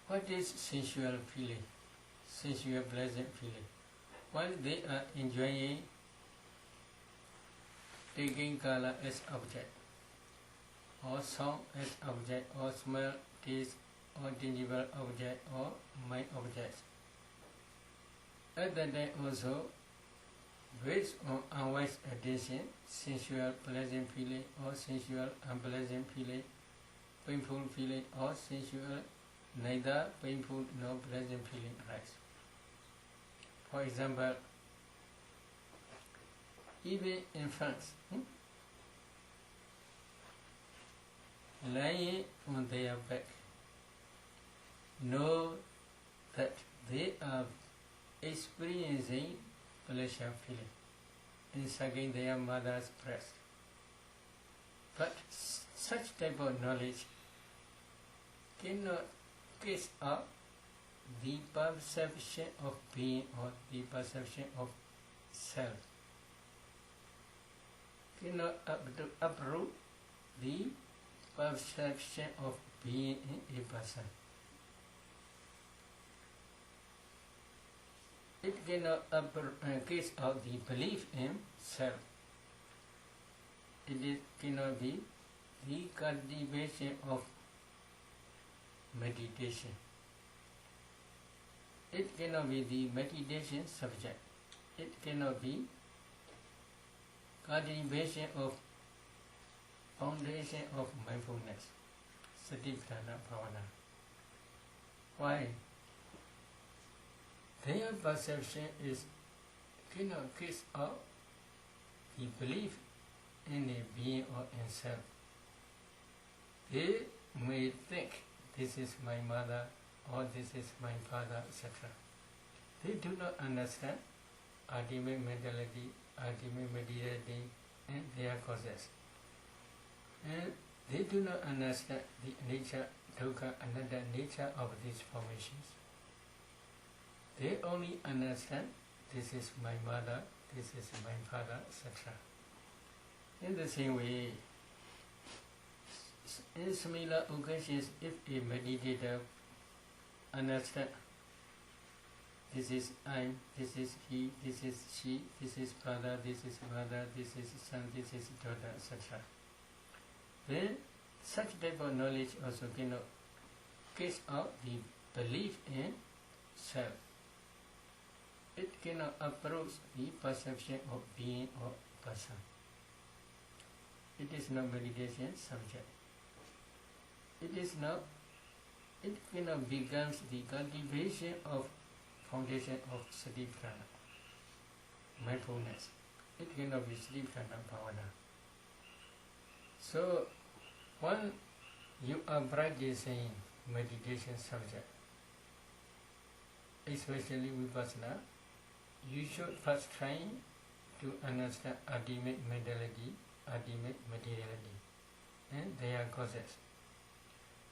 What is sensual feeling? Sensual pleasant feeling. While they are enjoying taking kala as object, or sound as object, or smell, taste, or tangible object, or mind objects. At that time also, based on unwise attention, sensual pleasant feeling, or sensual unpleasant feeling, painful feeling, or sensual neither painful nor pleasant feeling arise. For example, even infants lying on their back know that they are experiencing pleasure feeling in sucking their mother's breast. But such type of knowledge cannot trace out the perception of being or the perception of self. Cannot uproot the perception of being a person. It cannot trace out the belief in self. Cannot be the cultivation of meditation. It cannot be the meditation subject. It cannot be cultivation of foundation of mindfulness, Satipatthana Bhavana. Why? Their perception cannot trace out the belief in a being or in self. They may think this is my mother or this is my father, etc. They do not understand ultimate mentality, ultimate materiality, and their causes. And they do not understand the nature, dukkha, anatta nature of these formations. They only understand this is my mother, this is my father, etc. In the same way, in similar occasions, if a meditator understands this is I, this is he, this is she, this is father, this is mother, this is son, this is daughter, etc. Then such type of knowledge also cannot trace out the belief in self. It cannot approach the perception of being or person. It is not meditation subject. It cannot become the cultivation of foundation of Satipatthana, mindfulness. It cannot be Satipatthana Bhavana. So, when you are practicing meditation subject, especially Vipassana, you should first try to understand ultimate mentality, ultimate materiality, and their causes.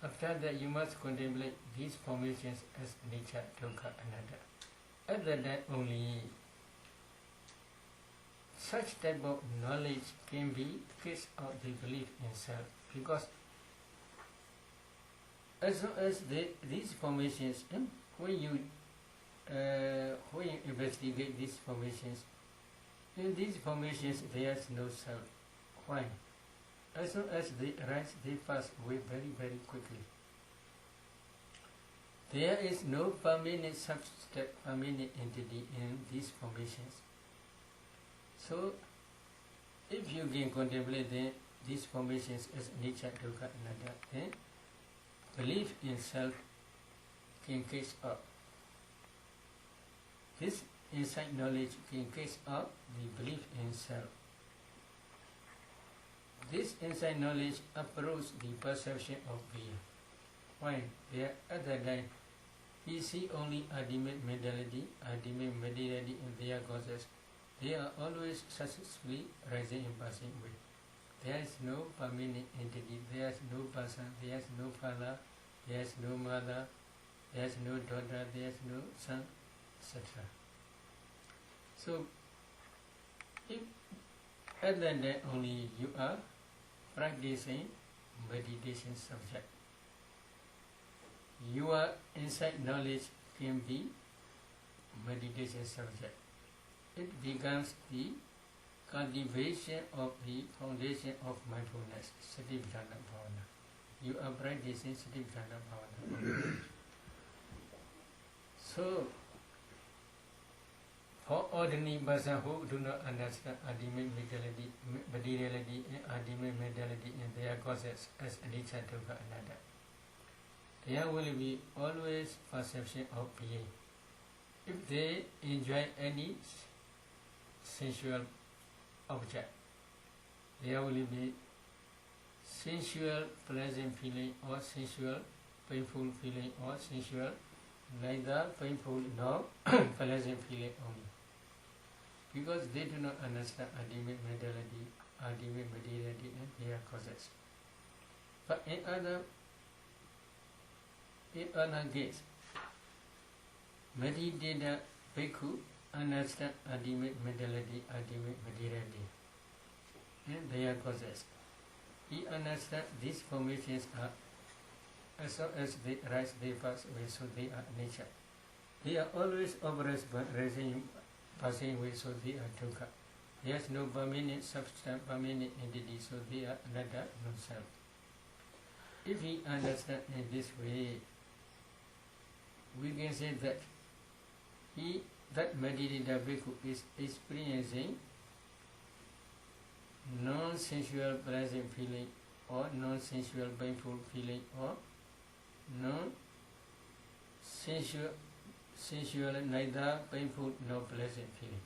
After that, you must contemplate these formations as nature, dukkha, anatta. At that time only, such type of knowledge can be traced out the belief in self, because as long as these formations, when you investigate these formations, in these formations there is no self. Why? As soon as they arise, they pass away very, very quickly. There is no permanent substance, permanent entity in these formations. So, if you can contemplate these formations as nature, dukkha, anatta, then belief in self can catch up. This insight knowledge can catch up the belief in self. This insight knowledge approaches the perception of being. Why? There at that time, we see only ultimate mentality, ultimate materiality and their causes. They are always successfully rising and passing away. There is no permanent entity, there is no person, there is no father, there is no mother, there is no daughter, there is no son, etc. So, if at that time only you are practicing meditation subject, your insight knowledge can be meditation subject. It becomes the cultivation of the foundation of mindfulness, Satipatthana Bhavana. You are practicing Satipatthana Bhavana. So, for ordinary person who do not understand ultimate materiality and ultimate mentality and their causes as anicca, dukkha, anatta, there will be always perception of being. If they enjoy any sensual object, there will be sensual pleasant feeling or sensual painful feeling or sensual neither painful nor pleasant feeling only. Because they do not understand ultimate mentality, ultimate materiality and their causes. But in other In other case, meditator bhikkhu understand ultimate mentality, ultimate materiality, and their causes. He understands these formations are, as long as they arise, they pass away, so they are nature. They are always oppressed but rising, passing away, so they are dukkha. There is no permanent substance, permanent entity, so they are anatta, non-self. If we understand in this way, we can say that that meditator bhikkhu is experiencing non-sensual pleasant feeling or non-sensual painful feeling or non-sensual neither painful nor pleasant feeling.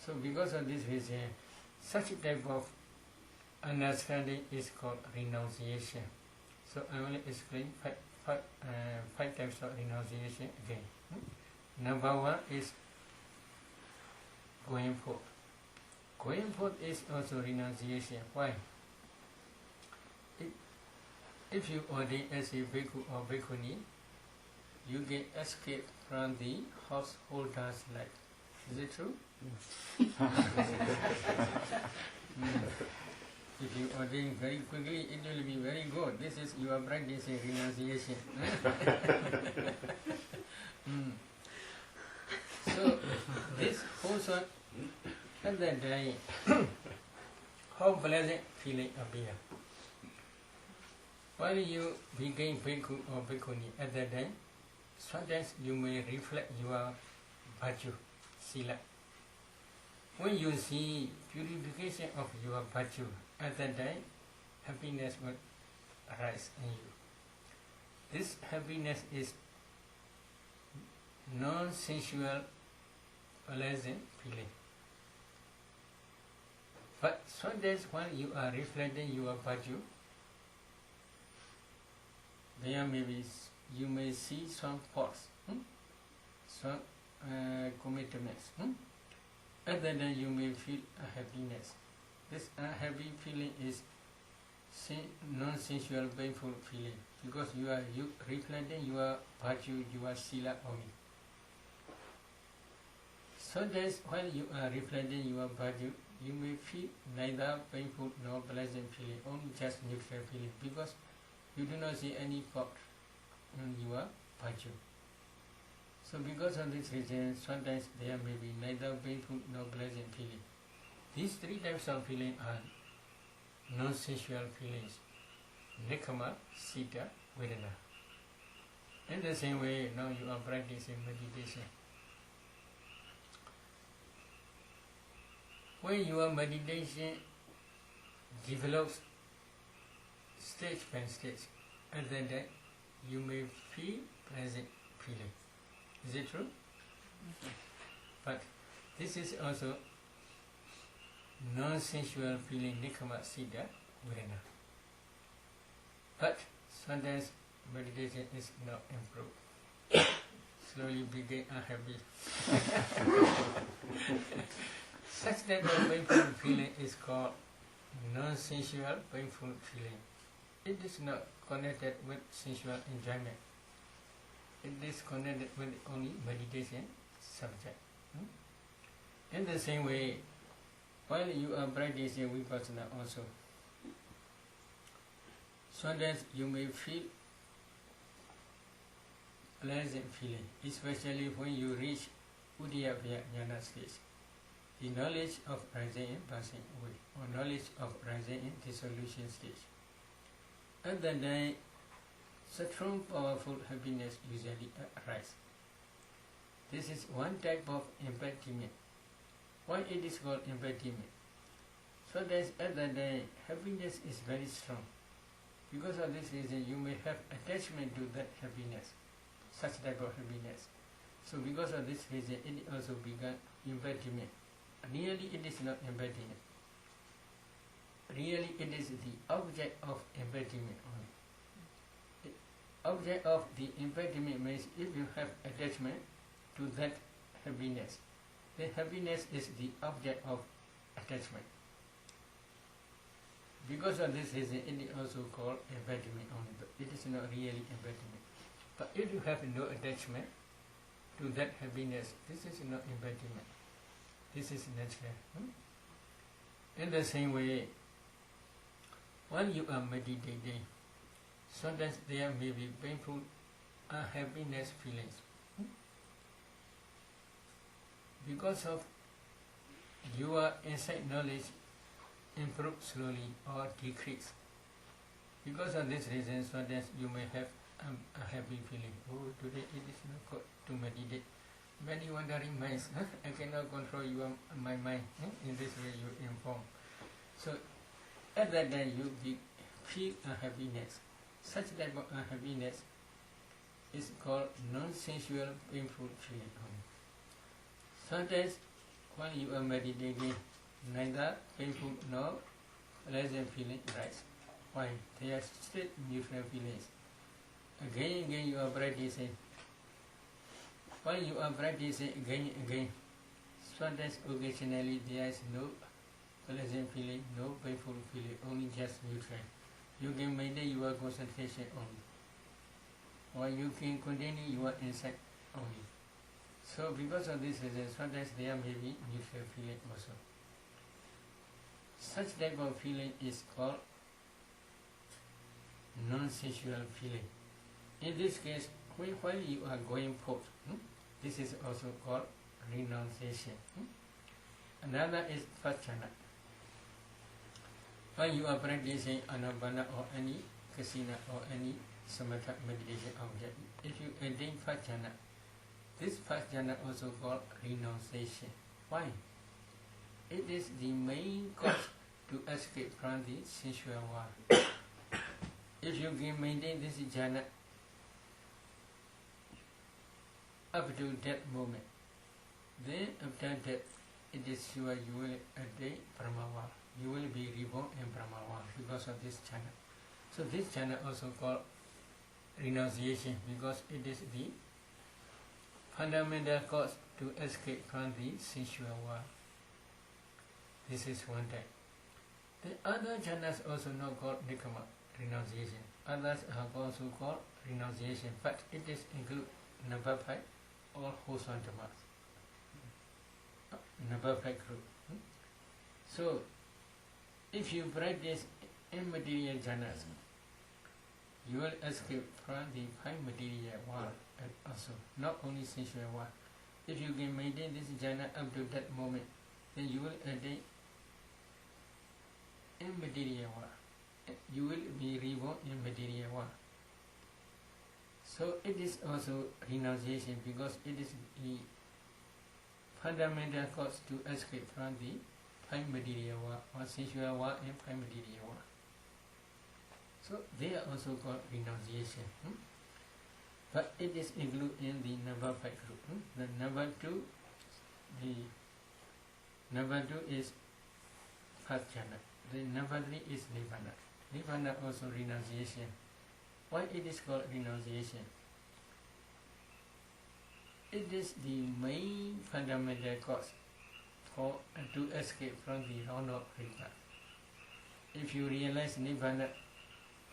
So because of this reason, such type of understanding is called renunciation. So I will explain five types of renunciation again. Number one is going forth. Going forth is also renunciation. Why? If you ordain as a bhikkhu or bhikkhuni, you can escape from the householder's life. Is it true? If you ordain very quickly, it will be very good. This is you are practicing renunciation. So this person at that time, how pleasant feeling appear. While you became bhikkhu or bhikkhuni at that time, sometimes you may reflect your virtue, sila. When you see purification of your virtue, at that time, happiness will arise in you. This happiness is non-sensual, pleasant feeling. But sometimes when you are reflecting your virtue, there may be, you may see some faults, some commitments. At that time you may feel a happiness. This unhappy feeling is non-sensual painful feeling because you are reflecting your virtue, your sila only. Sometimes when you are reflecting your virtue, you may feel neither painful nor pleasant feeling, only just neutral feeling because you do not see any fault in your virtue. So because of this reason, sometimes there may be neither painful nor pleasant feeling. These three types of feeling are non-sensual feelings: nikama, sita, vedana. In the same way, now you are practicing meditation. When your meditation develops stage by stage, at that time you may feel pleasant feeling. Is it true? But this is also non-sensual feeling, nikama, sita, vedana. But sometimes meditation is not improved. Slowly begin unhappy. Such type of painful feeling is called non-sensual painful feeling. It is not connected with sensual enjoyment. It is connected with only meditation subject. In the same way, while you are practicing vipassana also, sometimes you may feel pleasant feeling, especially when you reach Udiyabhya Jnana stage, the knowledge of rising and passing away, or knowledge of rising and dissolution stage. At that time, strong, powerful happiness usually arises. This is one type of embodiment. Why it is called embodiment? So that at that time, happiness is very strong. Because of this reason, you may have attachment to that happiness, such type of happiness. So because of this reason, it also becomes embodiment. Really, it is not embodiment. Really, it is the object of embodiment only. The object of the embodiment means if you have attachment to that happiness, the happiness is the object of attachment. Because of this reason, it is also called embodiment only, but it is not really embodiment. But if you have no attachment to that happiness, this is not embodiment. This is natural. In the same way, when you are meditating, sometimes there may be painful unhappiness feelings. Because of your insight knowledge improve slowly or decrease. Because of this reason, sometimes you may have a happy feeling. Oh, today it is not good to meditate. Many wandering minds, I cannot control my mind. In this way you inform. So at that time you feel unhappiness. Such type of unhappiness is called non-sensual painful feeling. Sometimes when you are meditating, neither painful nor pleasant feeling rise. Why? They are straight neutral feelings. Again and again you are practicing. When you are practicing again and again, sometimes occasionally there is no pleasant feeling, no painful feeling, only just neutral. You can maintain your concentration only, or you can continue your insight only. So because of this reason, sometimes there may be neutral feeling also. Such type of feeling is called non-sensual feeling. In this case, while you are going forth, this is also called renunciation. Another is first jhana. When you are practicing anapana or any kasina or any samatha meditation object, if you attain first jhana, this first jhana also called renunciation. Why? It is the main cause to escape from the sensual world. If you can maintain this jhana up to that moment, then after that, it is sure you will attain Brahma. You will be reborn in Brahma because of this jhana. So this jhana also called renunciation because it is the fundamental cause to escape from the sensual world. This is one type. The other jhanas also not called nikama, renunciation. Others are also called renunciation, but it is include number 5 or wholesome dhammas. Number 5 group. So, if you practice immaterial jhanas, you will escape from the 5 material world and also not only sensual world. If you can maintain this jhana up to that moment, then you will attain immaterial world. You will be reborn in material world. So it is also renunciation because it is the fundamental cause to escape from the 5 material world or sensual world and 5 material world. So they are also called renunciation. But it is included in the number 5 group. The number 2 is first jhana. The number 3 is nirvana. Nirvana also renunciation. Why it is called renunciation? It is the main fundamental cause to escape from the round of rebirth. If you realize nirvana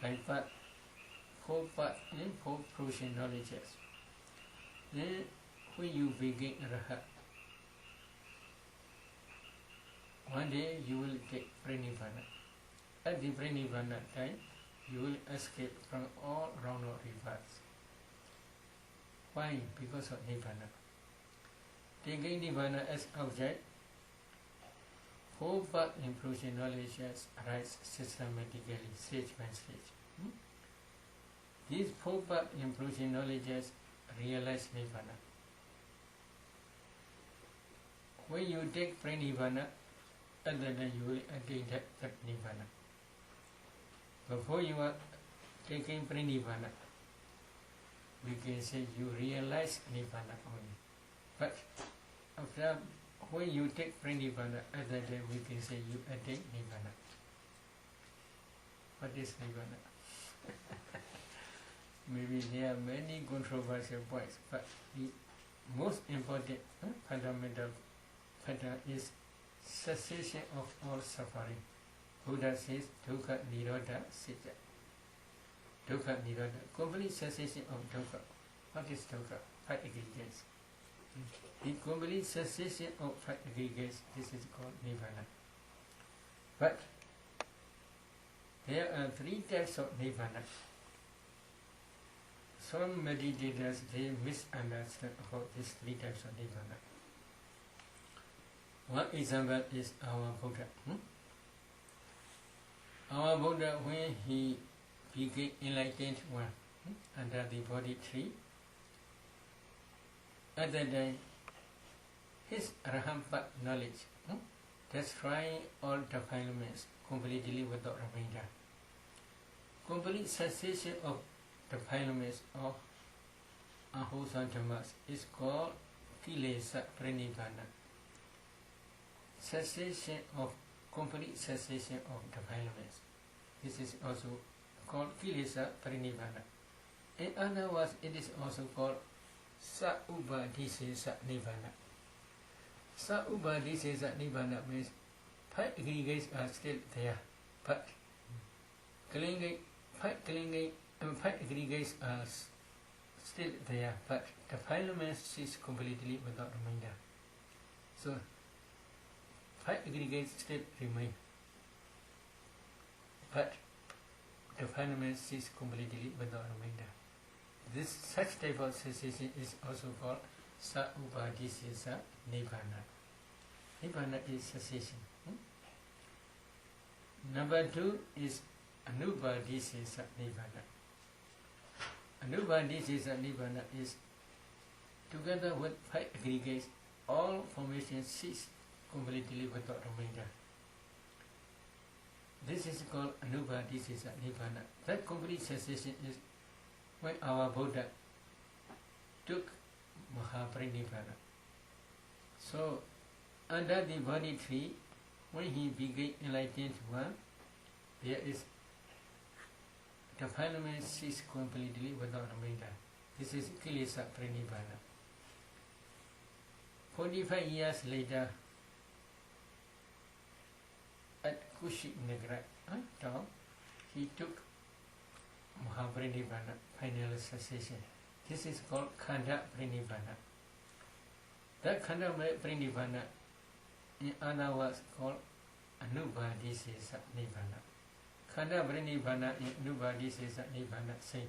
like that, 4 provision knowledges, then when you begin rahat, one day you will take pranirvana. At the pranirvana time, you will escape from all round of rebirths. Why? Because of nirvana. Taking nirvana as object, 4 path improvement knowledges arise systematically, stage by stage. These 4 path improvement knowledges realize nirvana. When you take pranirvana, at that time you will attain that nirvana. Before you are taking pranirvana, we can say you realize nirvana only. But after when you take pranirvana, at that time we can say you attain nirvana. What is nirvana? Maybe there are many controversial points, but the most important fundamental factor is cessation of all suffering. Buddha says dukkha nirodha sitya. Dukkha nirodha, complete cessation of dukkha. What is dukkha? Five aggregates. The complete cessation of five aggregates, this is called nibbana. But there are three types of nibbana. Some meditators, they misunderstand about these three types of nibbana. One example is our Buddha. Our Buddha, when he became enlightened one under the body tree, at that time, his Rahampat knowledge destroying all defilements completely without remainder. Complete cessation of defilements of unwholesome dhammas is called kilesa pranibbana. Cessation of complete cessation of defilements. This is also called kilesa pranibbana. In other words, it is also called sa-ubadisesa nibbana. Sa-ubadisesa nibbana means five aggregates are still there, but five aggregates are still there, but the defilements cease completely without remainder. So, five aggregates still remain, but the defilements cease completely without remainder. This such type of cessation is also called sa-ubadisesa nibbana. Nibbana is cessation. Number two is anubadisesa nibbana. Anubadisesa nibbana is together with five aggregates, all formations cease completely without remainder. This is called anubadisesa nibbana. That complete cessation is when our Buddha took Mahaparinibbana. So, under the body tree, when he became enlightened one, there is defilement cease completely without remainder. This is kilesa pranibbana. 45 years later, at Kushinagar, he took Mahaparinibbana, final cessation. This is called Khanda Parinibbana. That Khanda Parinibbana, in other words, called Anubadisesa Nibbana. Khanda Parinibbana in Anubadisesa Nibbana say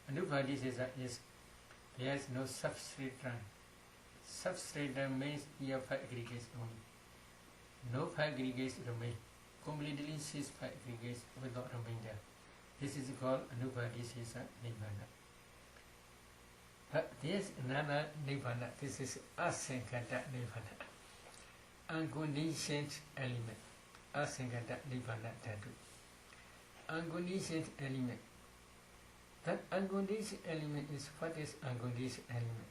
Anubadisesa is there is no substratum. Substratum means here five aggregates only. No five aggregates remain. Completely cease five aggregates without remainder. This is called anubadisesa nibbana. But there is another nibbana. This is asankata nibbana. Unconditioned element. Asankata nibbana dhatu. Unconditioned element. That unconditioned element is what is unconditioned element?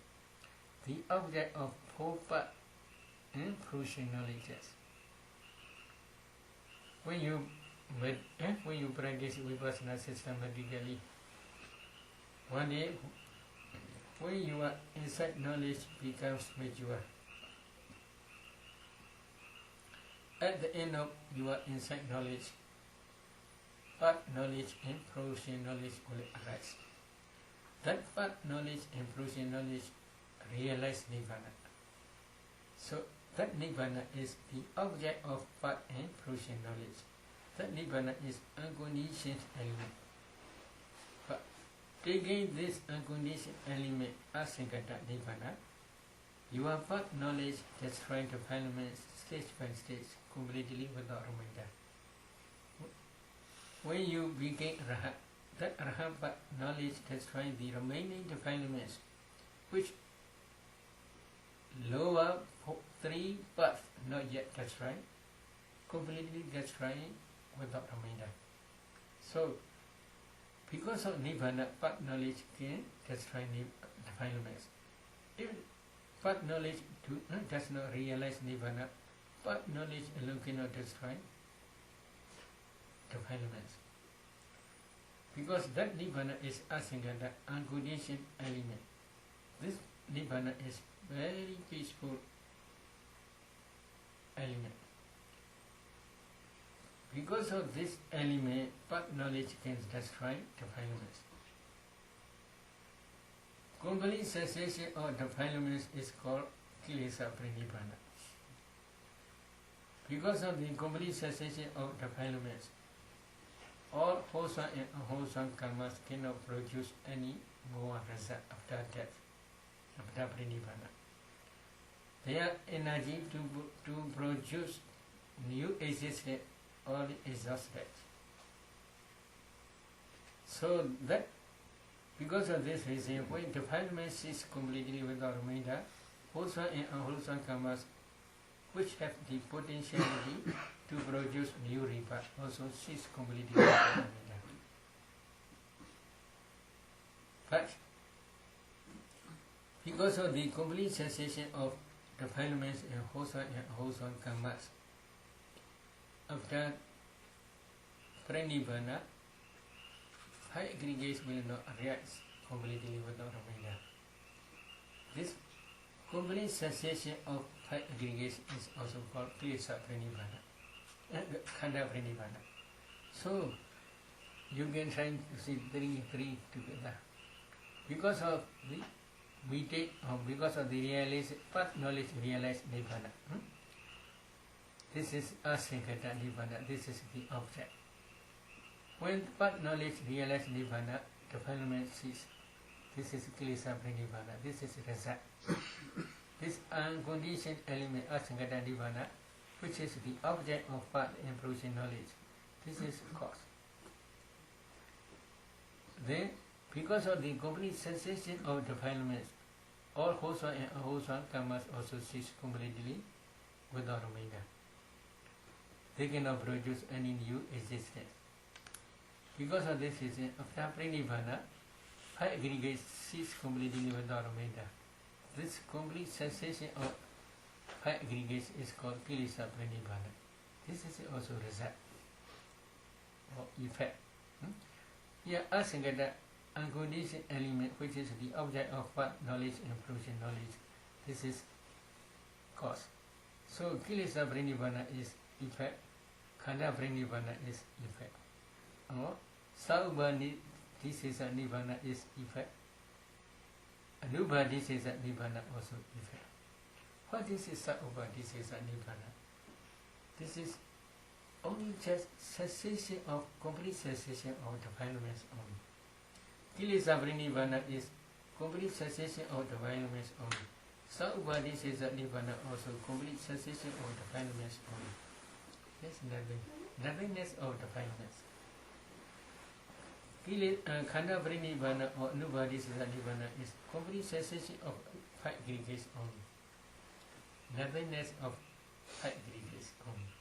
The object of four-part and fruition knowledges. When you practice vipassana systematically, one day when your insight knowledge becomes mature, at the end of your insight knowledge, part knowledge and fruition knowledge will arise. That part knowledge and fruition knowledge realize nibbana. So that nibbana is the object of part and fruition knowledge. That nibbana is unconditioned element. But taking this unconditioned element as sankata nibbana, your part knowledge destroying the defilements stage by stage, completely without remainder. When you begin rahat, that rahat part knowledge destroying the remaining defilements, which lower three parts not yet destroyed, completely destroying without remainder. So, because of nibbana, part knowledge can destroy defilements. If part knowledge does not realize nibbana, part knowledge alone cannot destroy defilements. Because that nibbana is asankata, unconditioned element. This nibbana is very peaceful element. Because of this element, but knowledge can destroy defilements. Complete cessation of defilements is called kilesa pranidhana. Because of the complete cessation of defilements, all wholesome and unwholesome karmas cannot produce any more result after death, after pranidhana. Their energy to produce new existence all exhausted. So that because of this reason, when defilement ceases completely without remainder, wholesome and unwholesome karmas which have the potentiality to produce new rebirth also cease completely without remainder. But because of the complete cessation of defilements and wholesome and unwholesome karmas, after pranidhana, high aggregates will not arise completely without remainder. This complete cessation of high aggregates is also called kilesa pranidhana, khanda pranidhana. So you can try to see three together. Because of the because of the realized path knowledge realized nibbana. This is asingata nibbana, this is the object. When path knowledge realized nibbana, defilement ceases. This is kilesa pranidhana, this is result. This unconditioned element asingata nibbana, which is the object of path and provision knowledge, this is cause. Then, because of the complete cessation of defilements, all wholesome and unwholesome karmas also cease completely without remainder. They cannot produce any new existence. Because of this reason, after pranidhana, high aggregates cease completely without remainder. This complete cessation of high aggregates is called kilesa pranidhana. This is also result or effect. Here, asingata unconditioned element, which is the object of path knowledge and provision knowledge, this is cause. So kilesa pranidhana is effect, khanda pranidhana is effect. Or saubhadisesa nibbana is effect, anubhadisesa nibbana also effect. What is saubhadisesa nibbana? This is only just cessation of complete cessation of defilements only. Kilesa pranidhana is complete cessation of defilements only. Saubhadisesa nibbana also complete cessation of defilements only. Yes, nothingness of defilements. Khanda pranidhana or anubhadisesa nibbana is complete cessation of high aggregates only. Nothingness of high aggregates only.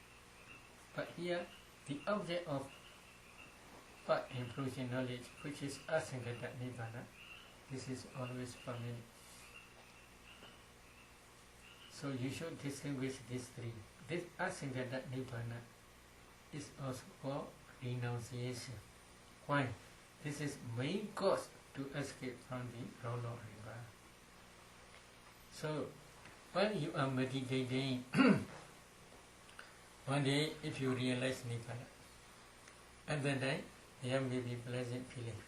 But here, the object of path and provision knowledge, which is asingata nibbana, this is always permanent. So you should distinguish these three. This asingata nibbana is also called renunciation. Why? This is main cause to escape from the round of rebirth. So when you are meditating, one day if you realize nibbana, at that time there may be pleasant feeling.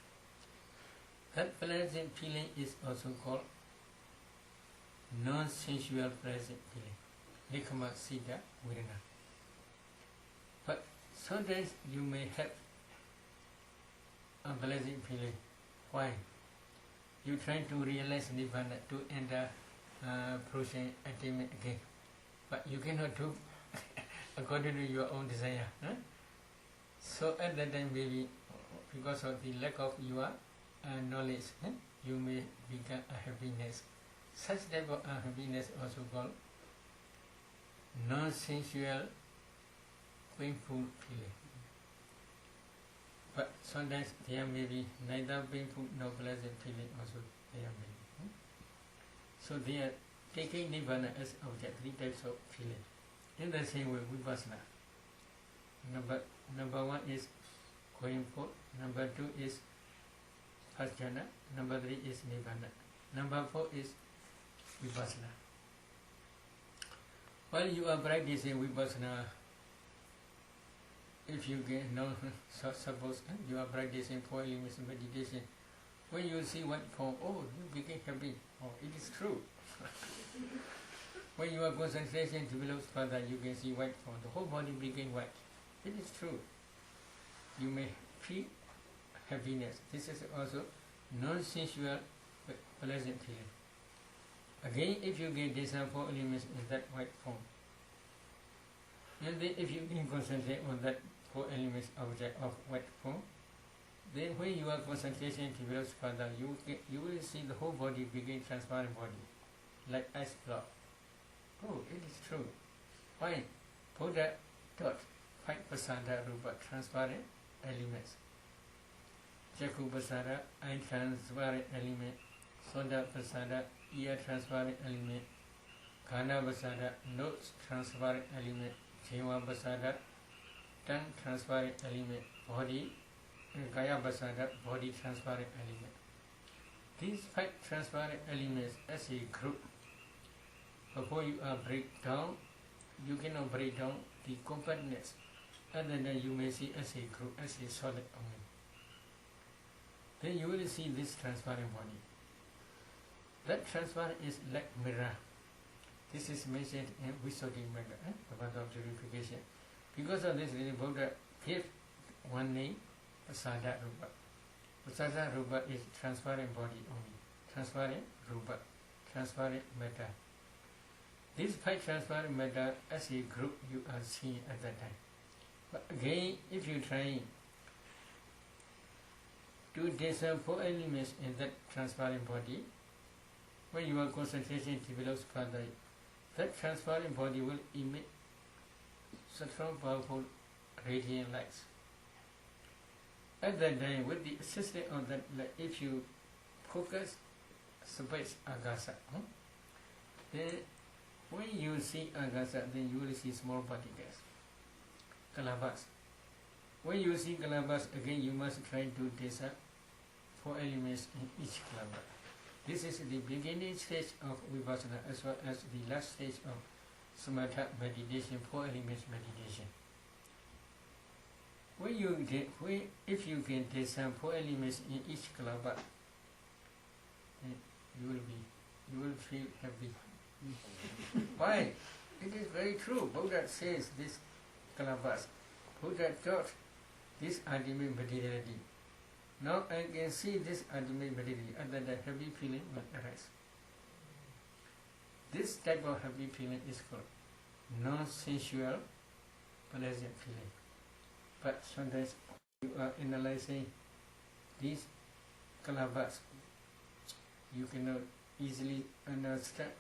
That pleasant feeling is also called non-sensual pleasant feeling, nikama sita vedana. But sometimes you may have unpleasant feeling. Why? You try to realize nibbana to enter provision attainment again, but you cannot do according to your own desire. So at that time, maybe because of the lack of your knowledge, you may become a happiness. Such type of happiness also called non-sensual painful feeling. But sometimes there may be neither painful nor pleasant feeling also there may be. So they are taking nibbana as object, three types of feeling. In the same way, vipassana. Number one is going forth. Number two is first jhana. Number three is nibbana. Number four is vipassana. While you are practicing vipassana, if you get no, suppose you are practicing 4 elements meditation, when you see white form, oh, you become happy. Oh, it is true. When your concentration develops further, you can see white form. The whole body became white. It is true. You may feel happiness. This is also non-sensual pleasant feeling. Again, if you get Discern 4 elements in that white form, and then if you can concentrate on that 4 elements object of white form, then when your concentration develops further, you will see the whole body begin transparent body, like ice block. Oh, it is true. Why? Buddha taught 5 pasada rupa, transparent elements. Jakku pasada, eye transparent element. Soda pasada, ear transparent element. Ghana pasada, nose transparent element. Jeva pasada, tongue transparent element. Body, Kaya pasada, body transparent element. These 5 transparent elements as a group, before you break down, you cannot break down the compactness, and then you may see as a group, as a solid only. Then you will see this transparent body. That transparent is like mirror. This is mentioned in Visuddhi Magga, the path of purification. Because of this, the Buddha gave one name, Pasada Rupa. Pasada Rupa is transparent body only. Transparent Rupa, transparent matter. These 5 transparent matter as a group you are seeing at that time. But again, if you try to discern 4 elements in that transparent body, when your concentration develops further, that transparent body will emit strong, powerful radiant lights. At that time, with the assistance of that light, if you focus space agasa, then when you see agasa, then you will see small particles, kalabas. When you see kalabas, again you must try to discern 4 elements in each kalabas. This is the beginning stage of vipassana as well as the last stage of samatha meditation, 4 elements meditation. If you can discern 4 elements in each kalabas, you will feel happy. Why? It is very true. Buddha says this kalabas. Buddha taught this ultimate materiality. Now I can see this ultimate materiality, and then the happy feeling will arise. This type of happy feeling is called non-sensual pleasant feeling. But sometimes you are analyzing these kalabas, you cannot easily understand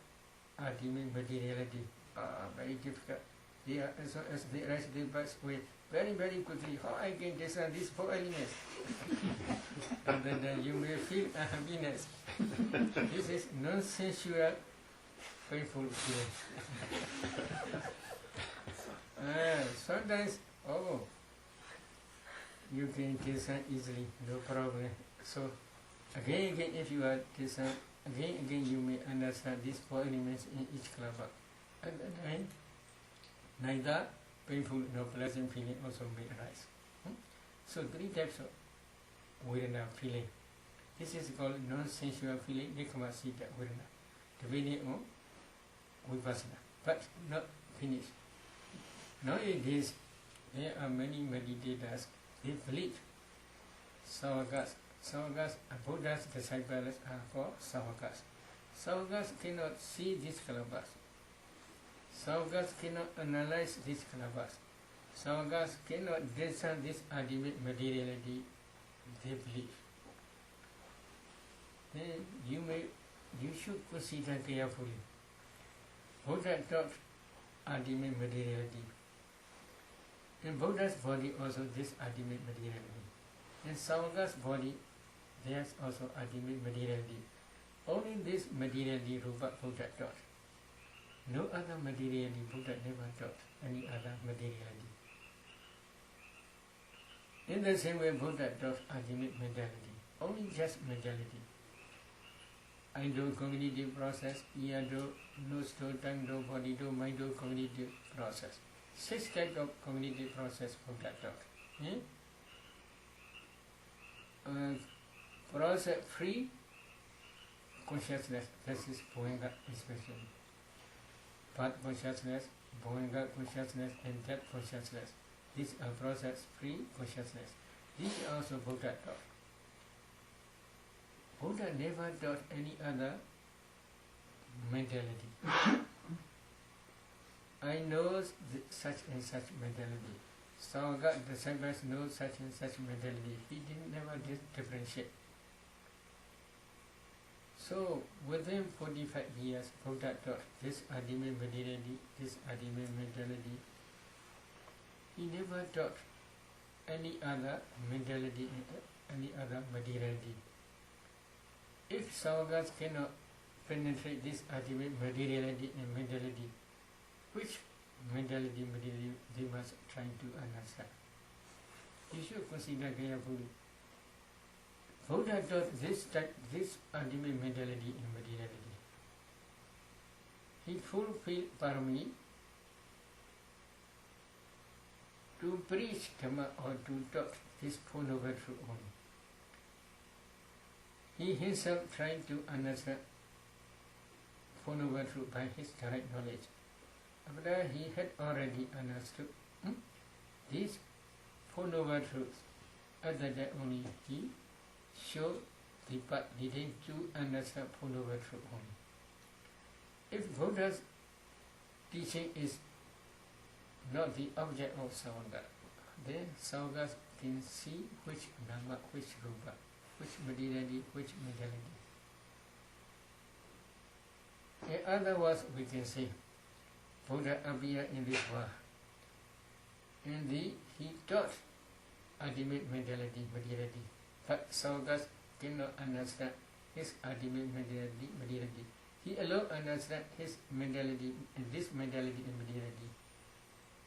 ultimate materiality. Very difficult. They are, as long as they rise the bus with very, very quickly, how I can discern these 4 elements? And then you may feel a happiness. This is non-sensual, painful feeling. Sometimes, you can discern easily, no problem. So, again, if you are discern, again, you may understand these 4 elements in each kalabas. And then, neither painful nor pleasant feeling also may arise. So 3 types of Vedana feeling. This is called non-sensual feeling, Nikkamasita Vedana, depending on vipassana, but not finished. Nowadays, there are many meditators, they believe Savakas. Savakas, Buddha's disciples are called Savakas. Savakas cannot see these kalabas. Savakas cannot analyze these kalabas. Savakas cannot discern this ultimate materiality they believe. Then you should consider carefully. Buddha taught ultimate materiality. In Buddha's body also this ultimate materiality. In Savakas' body there's also ultimate materiality. Only this materiality Rupa Buddha taught. No other materiality Buddha never taught any other materiality. In the same way Buddha taught ultimate mentality, only just mentality. I do cognitive process, ear do, nose do, tongue do, body do, mind do cognitive process. 6 types of cognitive process Buddha taught. Process free consciousness, this is Bhoenga especially. Path consciousness, Bhoenga consciousness, and depth consciousness. These are process free consciousness. These are also Buddha taught. Buddha never taught any other mentality. I know such and such mentality. Sangha disciples know such and such mentality. He never differentiate. So within 45 years, Buddha taught this ultimate mentality, this ultimate mentality. He never taught any other mentality, any other materiality. If Sangha cannot penetrate this ultimate materiality and mentality, which mentality they must try to understand? You should consider carefully. Buddha taught this ultimate mentality and materiality. He fulfilled parami to preach Dhamma or to talk this Four Noble Truth only. He himself tried to understand Four Noble Truth by his direct knowledge. After he had already understood these Four Noble Truths, at that time only he showed the path leading to understand Four Noble Truth only. If Buddha's teaching is not the object of Sangha, then Sangha can see which Nama, which Rupa, which materiality, which mentality. In other words, we can say, Buddha appeared in this world, and he taught ultimate mentality, materiality, but Sangha cannot understand his ultimate mentality. He alone understands his mentality, and this mentality and materiality.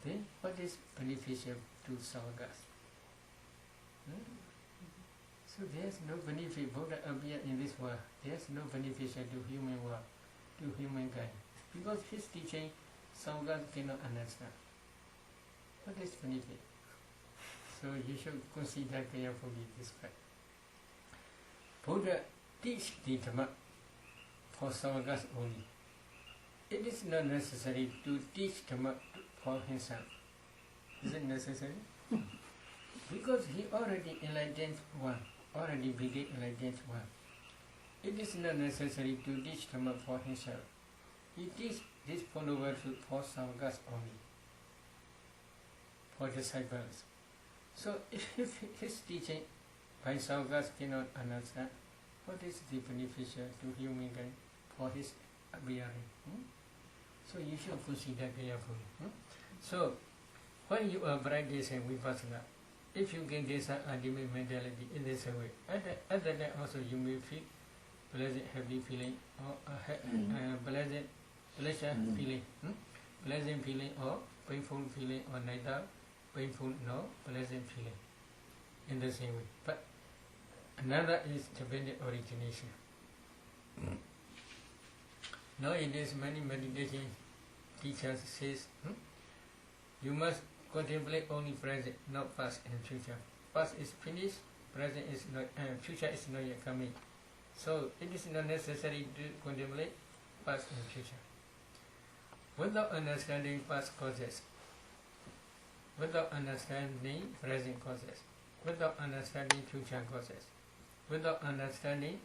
Then what is beneficial to Sangha? So there is no benefit. Buddha appeared in this world. There is no beneficial to human world, to humankind, because his teaching Sangha cannot understand. What is benefit? So you should consider carefully this fact. Buddha teach the Dhamma for Sangha only. It is not necessary to teach Dhamma for himself. Is it necessary? Because he already enlightened one, already became enlightened one. It is not necessary to teach Dhamma for himself. He teaches this Four Noble Truth for Sangha only, for disciples. So if his teaching by Sangha cannot understand, what is the beneficial to humankind for his appearing? So you should consider carefully. So when you are practicing vipassana, if you can get some ultimate mentality in this way, at that time also you may feel pleasant, happy feeling, or pleasant pleasure feeling, pleasant feeling or painful feeling, or neither painful nor pleasant feeling in the same way. But another is dependent origination. Nowadays many meditation teachers says you must contemplate only present, not past and future. Past is finished, present is not, future is not yet coming. So it is not necessary to contemplate past and future. Without understanding past causes, without understanding present causes, without understanding future causes, without understanding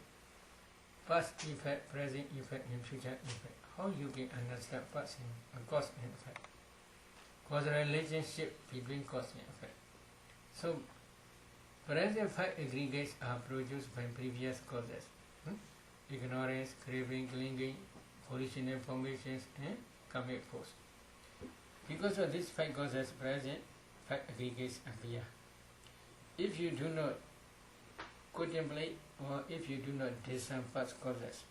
past effect, present effect, and future effect, how you can understand past and cause and effect? Causal relationship between cause and effect. So present fact aggregates are produced by previous causes. Ignorance, craving, clinging, original formations, and karmic force. Because of these five causes, present fact aggregates appear. If you do not contemplate, or if you do not discern past causes,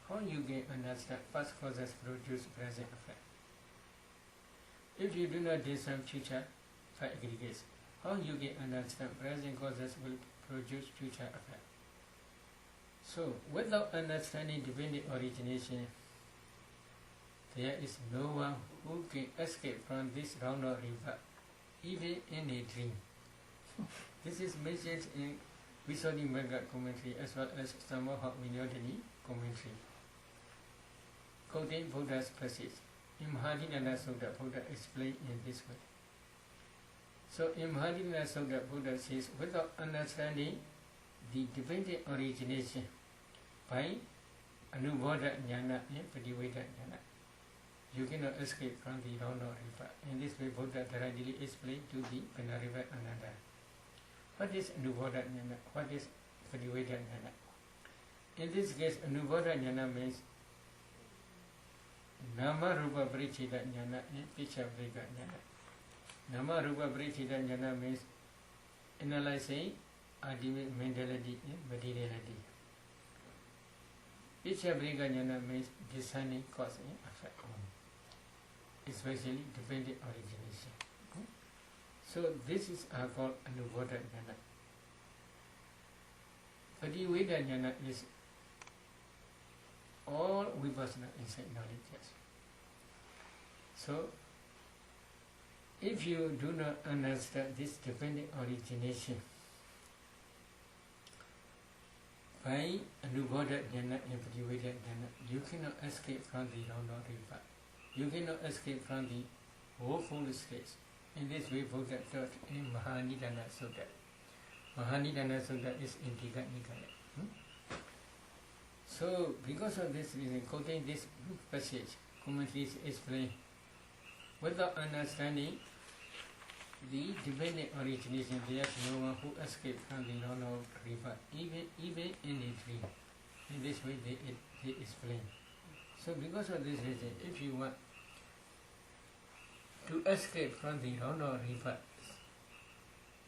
how you can understand past causes produce present effect? If you do not discern future fact aggregates, how you can understand present causes will produce future effect? So, without understanding dependent origination, there is no one who can escape from this round of river, even in a dream. This is mentioned in Visuddhimagga commentary as well as Samaha Vinyodhini commentary. Quoting Buddha's passage, in Mahadinanda Sutta, Buddha explained in this way. So in Mahadinanda Sutta, Buddha says, without understanding the dependent origination by Anubodha Jnana and Padiveda Jnana, you cannot escape from the round of river. In this way, Buddha directly explained to the Venerable Ananda. What is Anubodha Jnana? What is Padiveda Jnana? In this case, Anubodha Jnana means Nama Rupa Parichita Jnana and Picha Brika Jnana. Nama Rupa Parichita Jnana means analyzing ultimate mentality and materiality. Picha Brika Jnana means discerning cause and effect, especially dependent origination. So this is called Anubodha Jnana. Padiveda Jnana is all vipassana insight knowledge. Yes. So, if you do not understand this dependent origination by Anubodha Jnana and Padiveda Jnana, you cannot escape from the round of river. You cannot escape from the woeful states. In this way, Buddha taught in Mahanidana Sutta. Mahanidana Sutta is in Tika Nikaya. So, because of this reason, quoting this passage, commentaries explain, without understanding the dependent origination, there is no one who escaped from the round of river, even in a dream. In this way, they explain. So, because of this reason, if you want to escape from the round of river,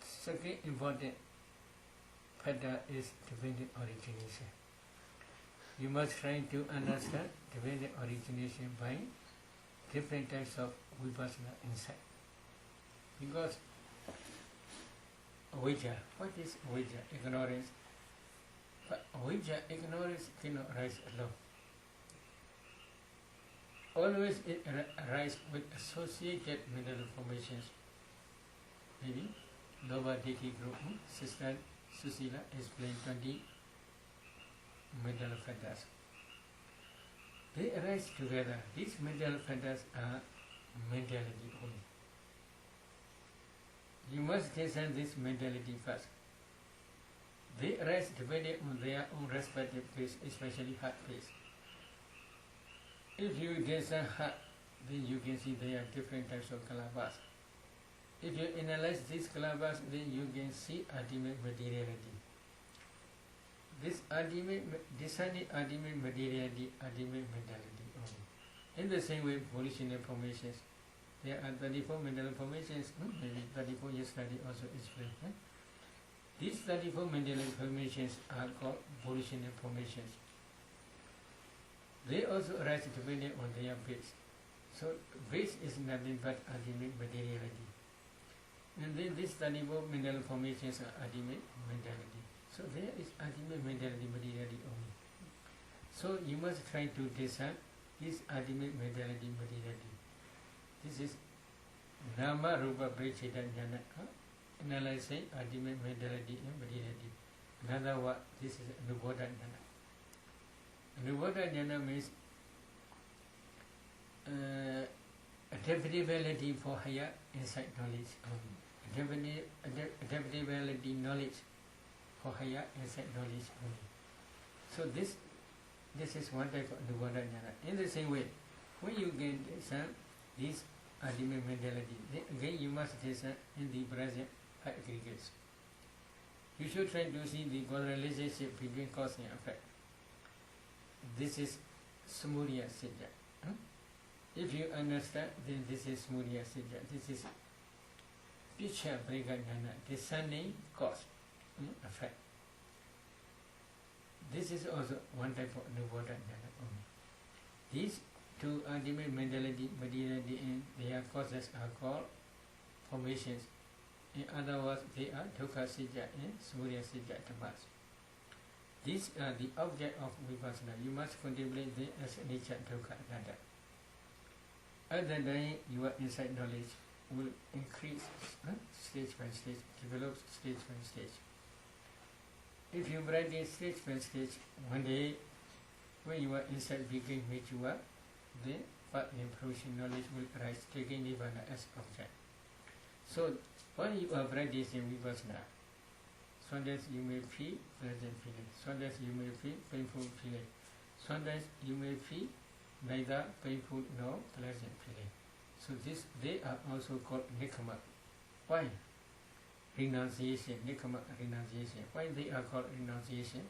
second important factor is dependent origination. You must try to understand dependent origination by different types of vipassana insight. Because avijja, what is avijja? Ignorance. But avijja, ignorance cannot arise alone. Always it arises with associated mental formations. Maybe Loba Diki group, Sister Susila explained 20 mental factors. They arise together. These mental factors are mentality only. You must discern this mentality first. They arise depending on their own respective place, especially heart place. If you discern heart, then you can see there are different types of kalabas. If you analyze these kalabas, then you can see ultimate materiality. This discerning ultimate materiality, ultimate mentality only. In the same way, volitional formations. There are 34 mental formations, maybe 34 yesterday also explained. These 34 mental formations are called volitional formations. They also arise depending on their base. So base is nothing but ultimate materiality. And then these 34 mental formations are ultimate mentality. So there is ultimate mentality materiality only. So you must try to discern this ultimate mentality materiality. This is Nama Rupa Parichita Jnana, analyzing ultimate mentality and materiality. Another word, this is Anubodha Jnana. Anubodha Jnana means adaptability for higher insight knowledge. Adaptability knowledge for higher insight knowledge only. So this is one type of Anubodha Jnana. In the same way, when you get this ultimate mentality, then again you must discern in the present aggregates. You should try to see the causal relationship between cause and effect. This is Samudaya Siddha. If you understand, then this is Samudaya Siddha. This is Picha Brika Jnana, discerning cause and effect. This is also one type of Anubodha Jnana only. These two ultimate mentality, materiality, and their causes are called formations. In other words, they are Dukkha Siddha and Samudaya Siddha Dhammas. These are the object of vipassana. You must contemplate them as nature, dukkha, anatta. At that time, your insight knowledge will increase stage by stage, develop stage by stage. If you practice stage by stage, one day, when your insight begins mature, the path impression knowledge will arise, taking Nibbana as object. So, when you are practicing Vipassana, sometimes you may feel pleasant feeling, sometimes you may feel painful feeling, sometimes you may feel neither painful nor pleasant feeling. So they are also called nikama. Why? Renunciation, nikama renunciation. Why they are called renunciation?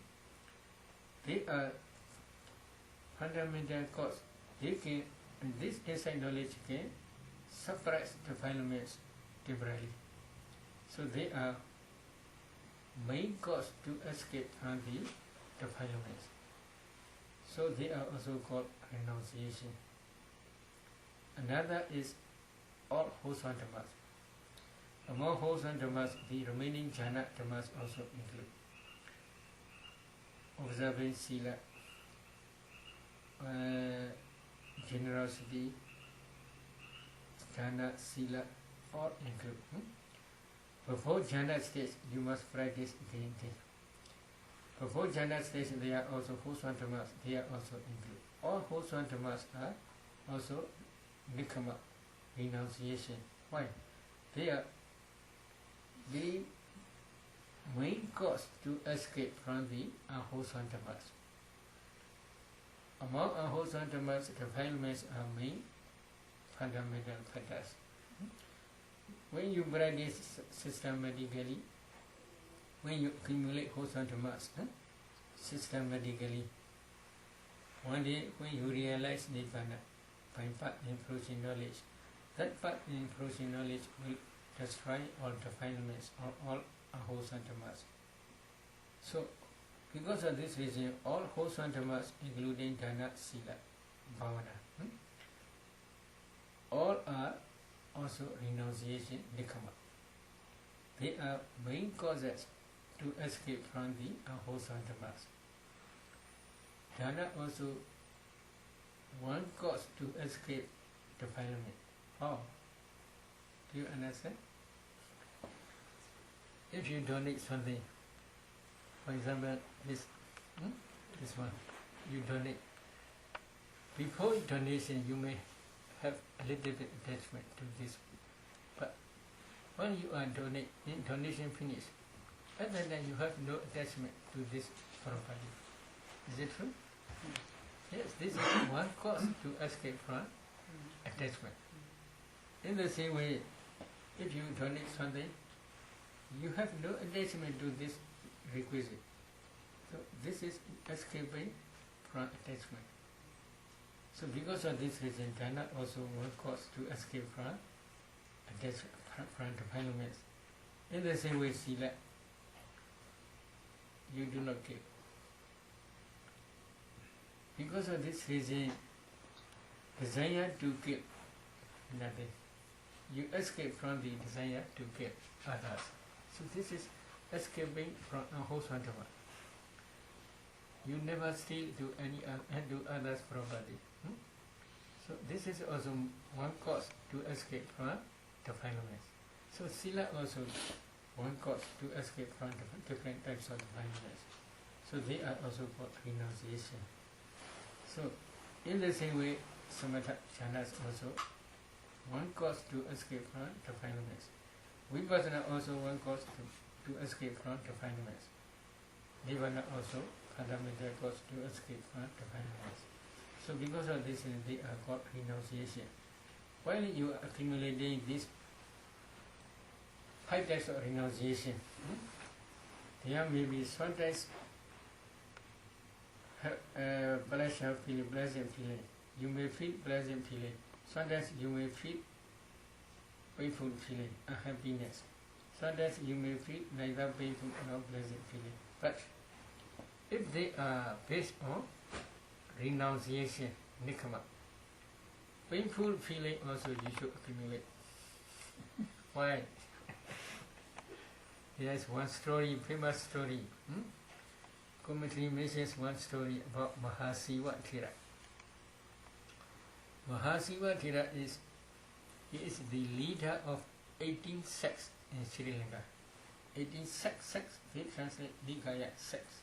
They are fundamental cause. This insight knowledge can suppress the defilements temporarily. So they are main cause to escape from the defilements. So they are also called renunciation. Another is all wholesome dhammas. Among wholesome dhammas, the remaining jhana dhammas also include observing sila, generosity, jhana, sila, all include. Before jhana stage, you must practice daily. Before jhana stage, there are also wholesome dhammas, they are also include. All wholesome dhammas are also nikama, renunciation. Why? They are the main cause to escape from the unwholesome dhammas. Among unwholesome dhammas, the defilements are main fundamental factors. When you practice systematically, when you accumulate wholesome dhammas systematically, one day when you realize Nibbana by path approaching knowledge, that path approaching knowledge will destroy all defilements or all unwholesome dhammas. So, because of this reason, all wholesome dhammas, including dana, sila, bhavana, all are also renunciation, nikama. They are main causes to escape from the unwholesome dhammas. Dana also one cause to escape defilement. How? Do you understand? If you donate something, for example, this one, you donate. Before donation, you may have a little bit attachment to this, but when you are donation finished, at that time you have no attachment to this property. Is it true? Yes, this is one cause to escape from attachment. In the same way, if you donate something, you have no attachment to this requisite. So this is escaping from attachment. So because of this reason, dana also one cause to escape from attachment, from defilements. In the same way, sila, you do not give. Because of this reason, desire to give nothing. You escape from the desire to give others. So this is escaping from unwholesome dhamma. You never steal to do others' property. So this is also one cause to escape from defilements. So sila also one cause to escape from different types of defilements. So they are also called renunciation. So in the same way, samatha jhanas also one cause to escape from defilements. Vipassana also one cause to escape from defilements. Nibbana also fundamental cause to escape from defilements. So because of this, they are called renunciation. While you are accumulating these 5 types of renunciation, there may be sometimes pleasure feeling, pleasant feeling. You may feel pleasant feeling. Sometimes you may feel painful feeling, unhappiness. Sometimes you may feel neither painful nor pleasant feeling. But if they are based on renunciation, nikama, painful feeling also you should accumulate. Why? There is one story, famous story. Commentary mentions one story about Mahasiva Thera. Mahasiva Thera is the leader of 18 sects in Sri Lanka. 18 sects, they translate Nikaya sects.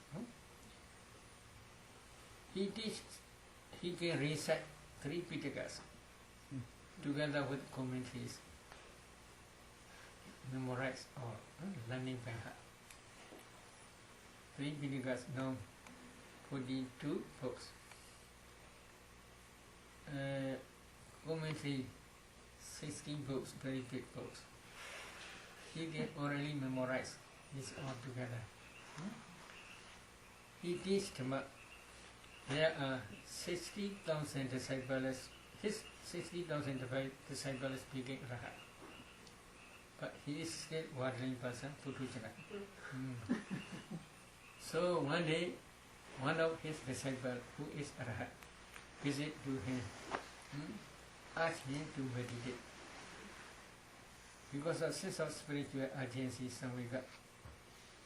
He can recite 3 Pitakas together with commentaries, memorize or learning by heart. 3 Pitakas, now 42 books. Commentary, 16 books, very big books. He can orally memorize this all together. He teaches Dhamma. There are 60,000 disciples. His 60,000 disciples became Rahat. But he is still wandering person, Putujana. So one day, one of his disciples, who is Rahat, visit to him, asked him to meditate. Because of sense of spiritual urgency,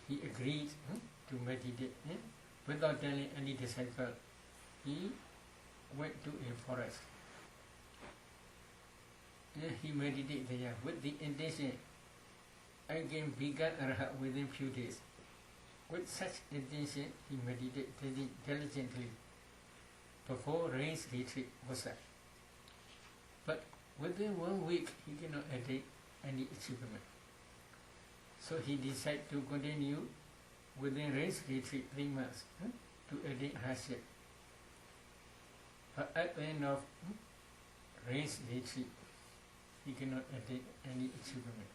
he agreed to meditate. Without telling any disciple, he went to a forest. He meditated there with the intention, again began Arhat within few days. With such intention, he meditated diligently before rains retreat was up. But within 1 week, he cannot attain any achievement. So he decided to continue within rains retreat 3 months to attain hardship. But at the end of rains retreat, he cannot attain any achievement.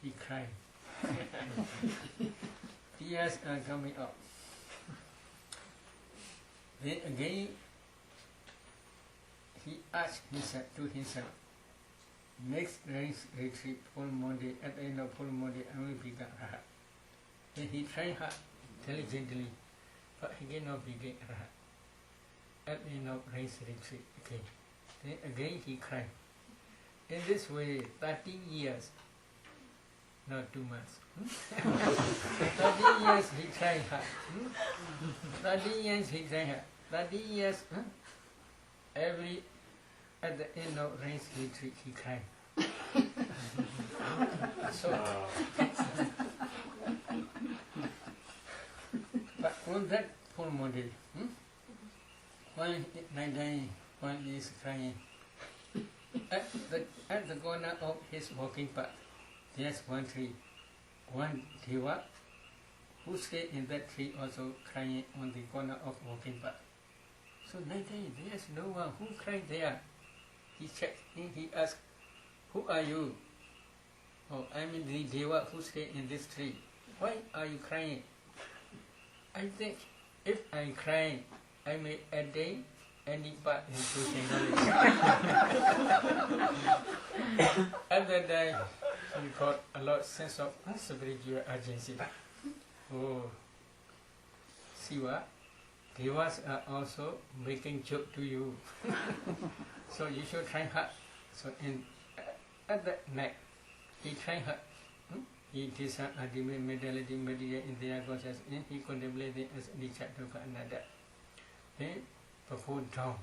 He cried. Tears are coming up. Then again, he asked to himself, next rains retreat, full Monday, at the end of full Monday, I will become Rahat. Then he tried hard, diligently, but he cannot become Rahat. At the end of rains retreat, again. Then again he cried. In this way, 13 years, not 2 months. 13 years he tried hard. 13 years he tried hard. 13 years, at the end of rains retreat, he cried. So, but on that full Monday, while he is crying, at the corner of his walking path, there's one tree, one deva who stayed in that tree also crying on the corner of walking path. So night time, there's no one who cried there. He checked and he asked, who are you? Oh, I'm the deva who stayed in this tree. Why are you crying? I think if I cry, I may attain any part in truth and knowledge. At that time, he got a lot of sense of spiritual urgency. Oh, Siva, devas are also making joke to you. So you should try hard. So at that night, he tried hard. He discerned ultimate mentality, material in their consciousness, and he contemplated as Nicha Dukkha Anatta. Then before dawn,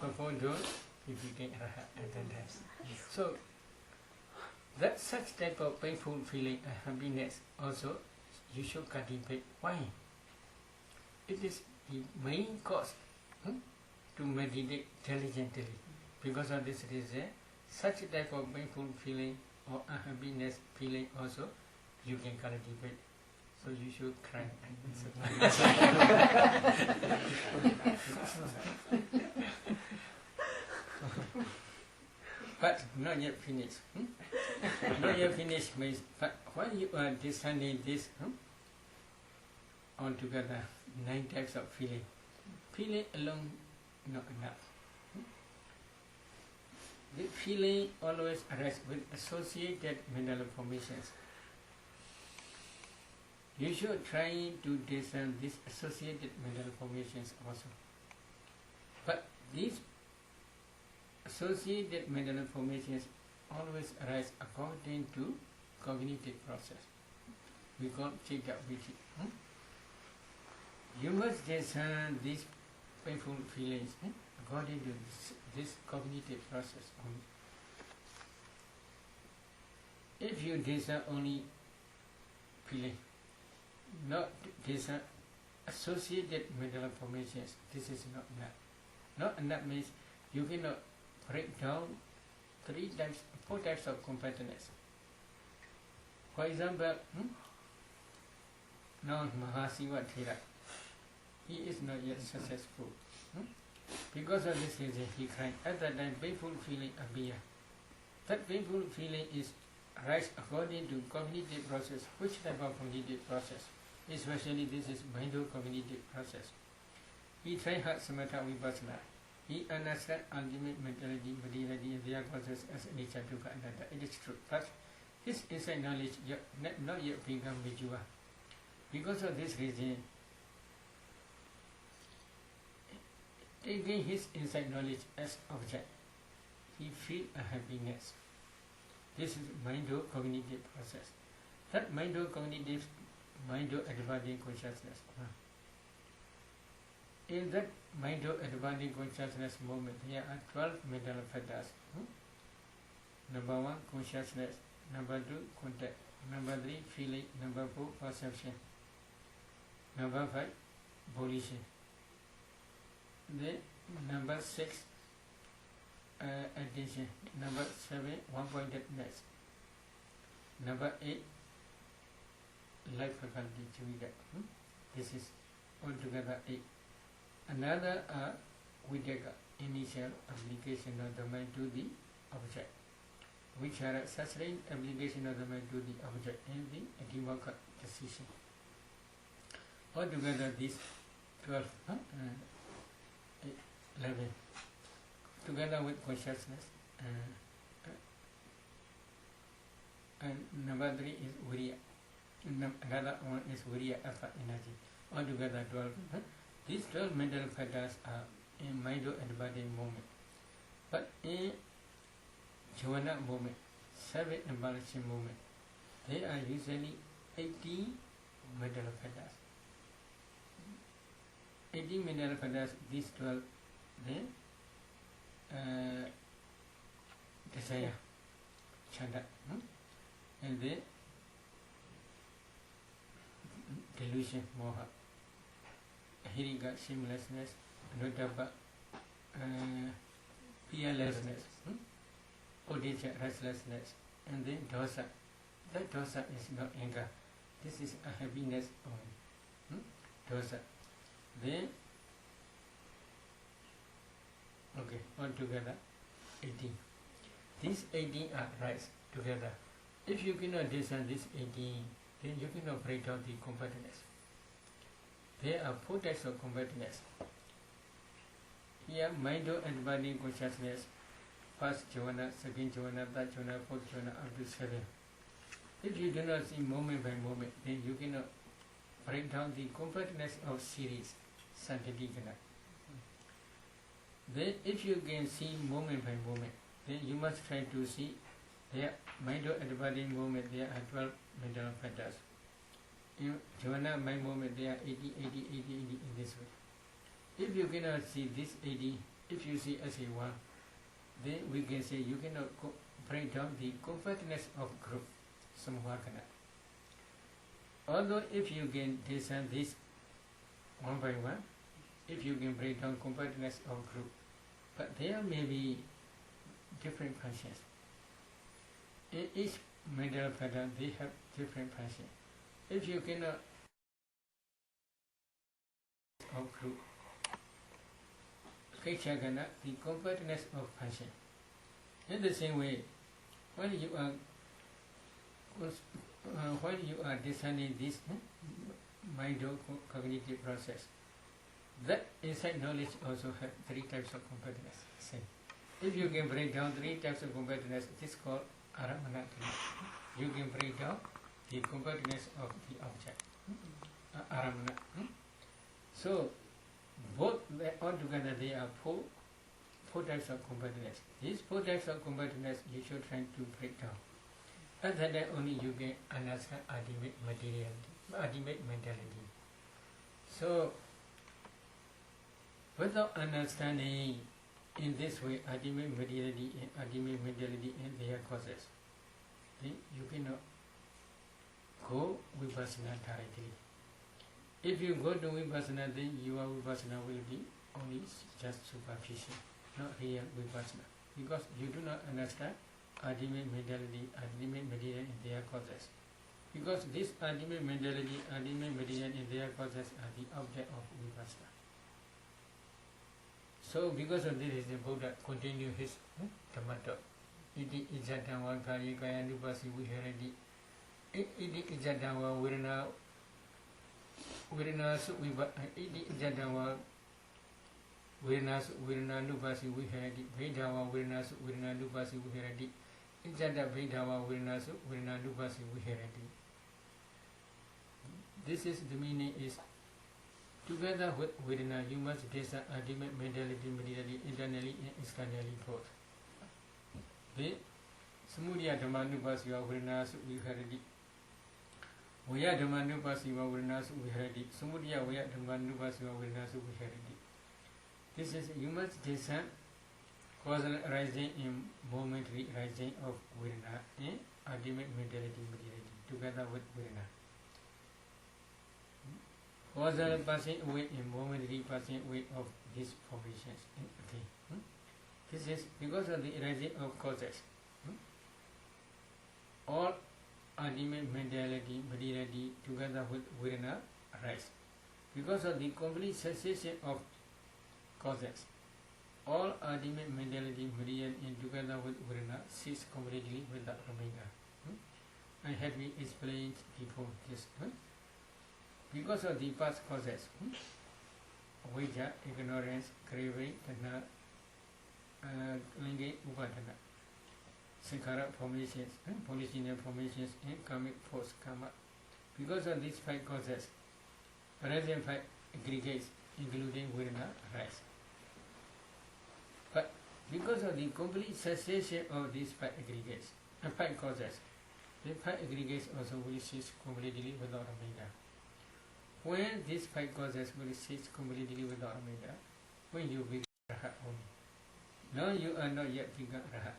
before dawn, he became Rahat at that time. So that such type of painful feeling and happiness also you should cultivate. Why? It is the main cause to meditate diligently. Because of this reason, such type of painful feeling or unhappiness feeling also you can cultivate. So you should cry. But not yet finished. Not yet finished means, but while you are discerning this altogether, 9 types of feeling. Feeling alone not enough. The feeling always arises with associated mental formations. You should try to discern these associated mental formations also. But these associated mental formations always arise according to cognitive process. We call Chitta Viti. You must discern these painful feelings according to this cognitive process only. If you desire only feeling, not desire associated mental formations, this is not enough. Not enough means you cannot break down 4 types of competence. For example, now Mahasiva Thera, he is not yet successful. Because of this reason, he cried. At that time, painful feeling appear. That painful feeling is rise according to cognitive process. Which type of cognitive process? Especially this is mind-cognitive process. He tried hard samatha vipassana. He understood ultimate mentality, materiality, and their causes as nature, dukkha, anatta. It is true. But his inside knowledge not yet become vijua. Because of this reason, taking his inside knowledge as object, he feel a happiness. This is mind-cognitive process. That mind-cognitive, mind-advancing consciousness. In that mind-advancing consciousness moment, there are 12 mental factors. Number 1, consciousness. Number 2, contact. Number 3, feeling. Number 4, perception. Number 5, volition. Then number 6, attention. Number 7, one-pointedness. Number 8, life faculty chivika. This is altogether 8. Another vidaka, initial application of the mind to the object, which are sustained application of the mind to the object and the equivocal decision. Altogether these 12, 11, together with consciousness, and number 3 is Viriya. Another one is Viriya alpha energy. Altogether 12. These 12 mental factors are in mind-advancing moment. But in jhana moment, 7 embarrassing moment, they are usually 80 mental factors. 80 mental factors, these 12, then desire, chanda, and then delusion, moha, hiriga, shamelessness, nodaba, fearlessness, odisha, restlessness, and then dosa. That dosa is not anger. This is a happiness only. Dosa. Then, okay, altogether 18. These 18 are rise together. If you cannot discern this 18, then you cannot break down the competence. There are 4 types of competence. Here, mind-advancing consciousness, first jhana, second jhana, third jhana, fourth jhana, up to 7. If you do not see moment by moment, then you cannot break down the competence of series, santatikana. Then, if you can see moment by moment, then you must try to see there mind-advancing moment, there are 12 mental factors. In jhana mind moment, there are 80, 80, 80, 80 in this way. If you cannot see this 80, if you see as a 1, then we can say you cannot break down the compactness of group, samvakana. Although if you can discern this one by one, if you can break down compactness of group, but there may be different functions. In each mental pattern, they have different functions. If you cannot of group, kaichagana, the compactness of function. In the same way, when you are discerning this mind-cognitive process, that inside knowledge also have 3 types of compactness. Same. If you can break down 3 types of compactness, it is called aramanatana. You can break down the compactness of the object, aramana. So, both altogether they are 4 types of compactness. These 4 types of compactness you should try to break down. At that time only you can understand ultimate materiality, ultimate mentality. So, Without understanding in this way ultimate materiality and ultimate mentality and their causes, then you cannot go vipassana directly. If you go to vipassana, then your vipassana will be only just superficial, not real vipassana, because you do not understand ultimate mentality, ultimate material and their causes. Because this ultimate mentality, ultimate material and their causes are the object of vipassana. So because of this, the Buddha continued his Dhamma talk. Iti ijatava kaya kaya nupasi viharati. Iti ijatava virana su iti ijatava virana nupasi viharati. Vedava virana su virana nupasi viharati. Ijata vedava virana su virana nupasi viharati. This is the meaning is, together with Vedana, you must discern ultimate mentality, materiality, internally and externally both. The Samudya Dhammanupasiva Vedanasu Viharati. Vaya Dhammanupasiva Vedanasu Viharati. Samudya Vaya Dhammanupasiva Vedanasu Viharati. This is, you must discern causal arising and momentary arising of Vedana and ultimate mentality, materiality, together with Vedana. Causal passing away and momentary passing away of these formations. Okay. This is because of the arising of causes. All ultimate mentality, materiality together with Vedana arise. Because of the complete cessation of causes, all ultimate mentality, material and together with Vedana cease completely without remainder. I have explained before this. Because of the past causes, Vijja, ignorance, craving, Tana, Lingi, Upadana, Sankhara formations, policinal formations, and karmic force karma. Because of these 5 causes, present 5 aggregates, including Vedana, rise. But because of the complete cessation of these 5 aggregates, 5 causes, the 5 aggregates also will cease completely without remainder. When these 5 causes will cease completely without remainder, when you become Rahat only. Now you are not yet become Rahat.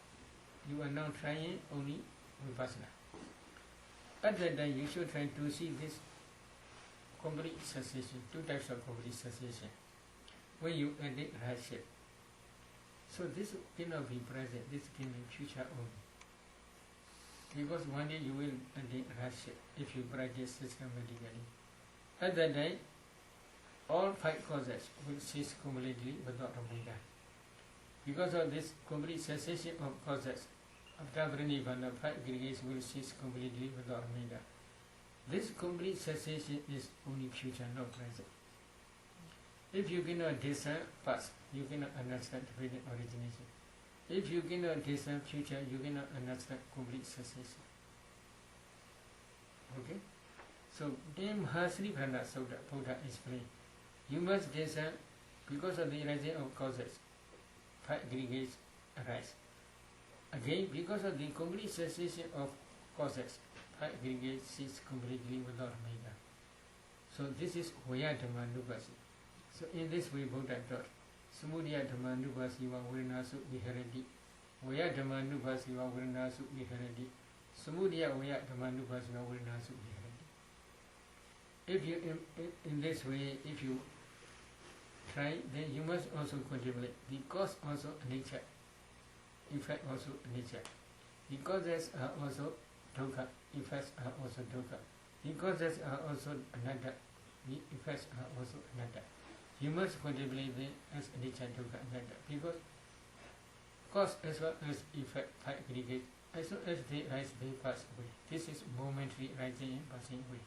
You are now trying only Vipassana. At that time you should try to see this complete cessation, 2 types of complete cessation. When you edit Rahat. So this cannot be present, this can be future only. Because one day you will edit Rahat if you practice systematically. At that time, all 5 causes will cease completely without remainder. Because of this complete cessation of causes, after Nirvana, 5 aggregates will cease completely without remainder. This complete cessation is only future, not present. If you cannot discern past, you cannot understand present origination. If you cannot discern future, you cannot understand complete cessation. Okay? So, in Mahasri Prana Sutta, Buddha explained, you must discern because of the arising of causes, 5 aggregates arise. Again, because of the complete cessation of causes, 5 aggregates cease completely without remainder. So, this is Vaya Dhammanupasi. So, in this way, Buddha taught, Samudya Dhammanupasi va Vedanasu Viharati. Vaya Dhammanupasi va Vedanasu Viharati. Samudya Vaya Dhammanupasi va Vedanasu Viharati. If you, in this way, if you try, then you must also contemplate the cause also nature, effect also nature. The causes are also dukkha, effects are also dukkha. The causes are also anatta, the effects are also anatta. You must contemplate them as nature, dukkha, anatta, because cause as well as effect 5 aggregate, as soon as they rise, they pass away. This is momentary rising and passing away.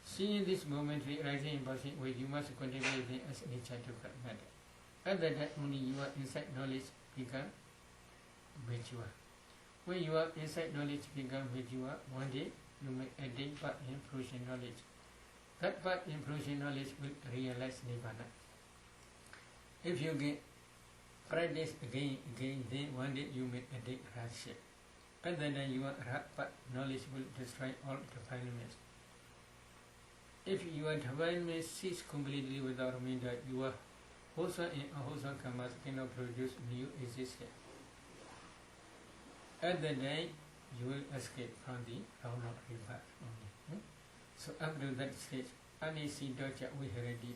Seeing this momentary rising and passing away, you must contemplate them as nature, dukkha, anatta. At that time only your insight knowledge become mature. When your insight knowledge become mature, one day you may attain part in fruition knowledge. That part in fruition knowledge will realize Nirvana. If you get practice again, then one day you may attain Rahat. At that time your Rahat part knowledge will destroy all defilements. If your defilements cease completely without remainder, your wholesome and unwholesome karmas cannot produce new existence. At that day, you will escape from the round-up rebirth only. So up to that stage, Anisi Doja Viharadi,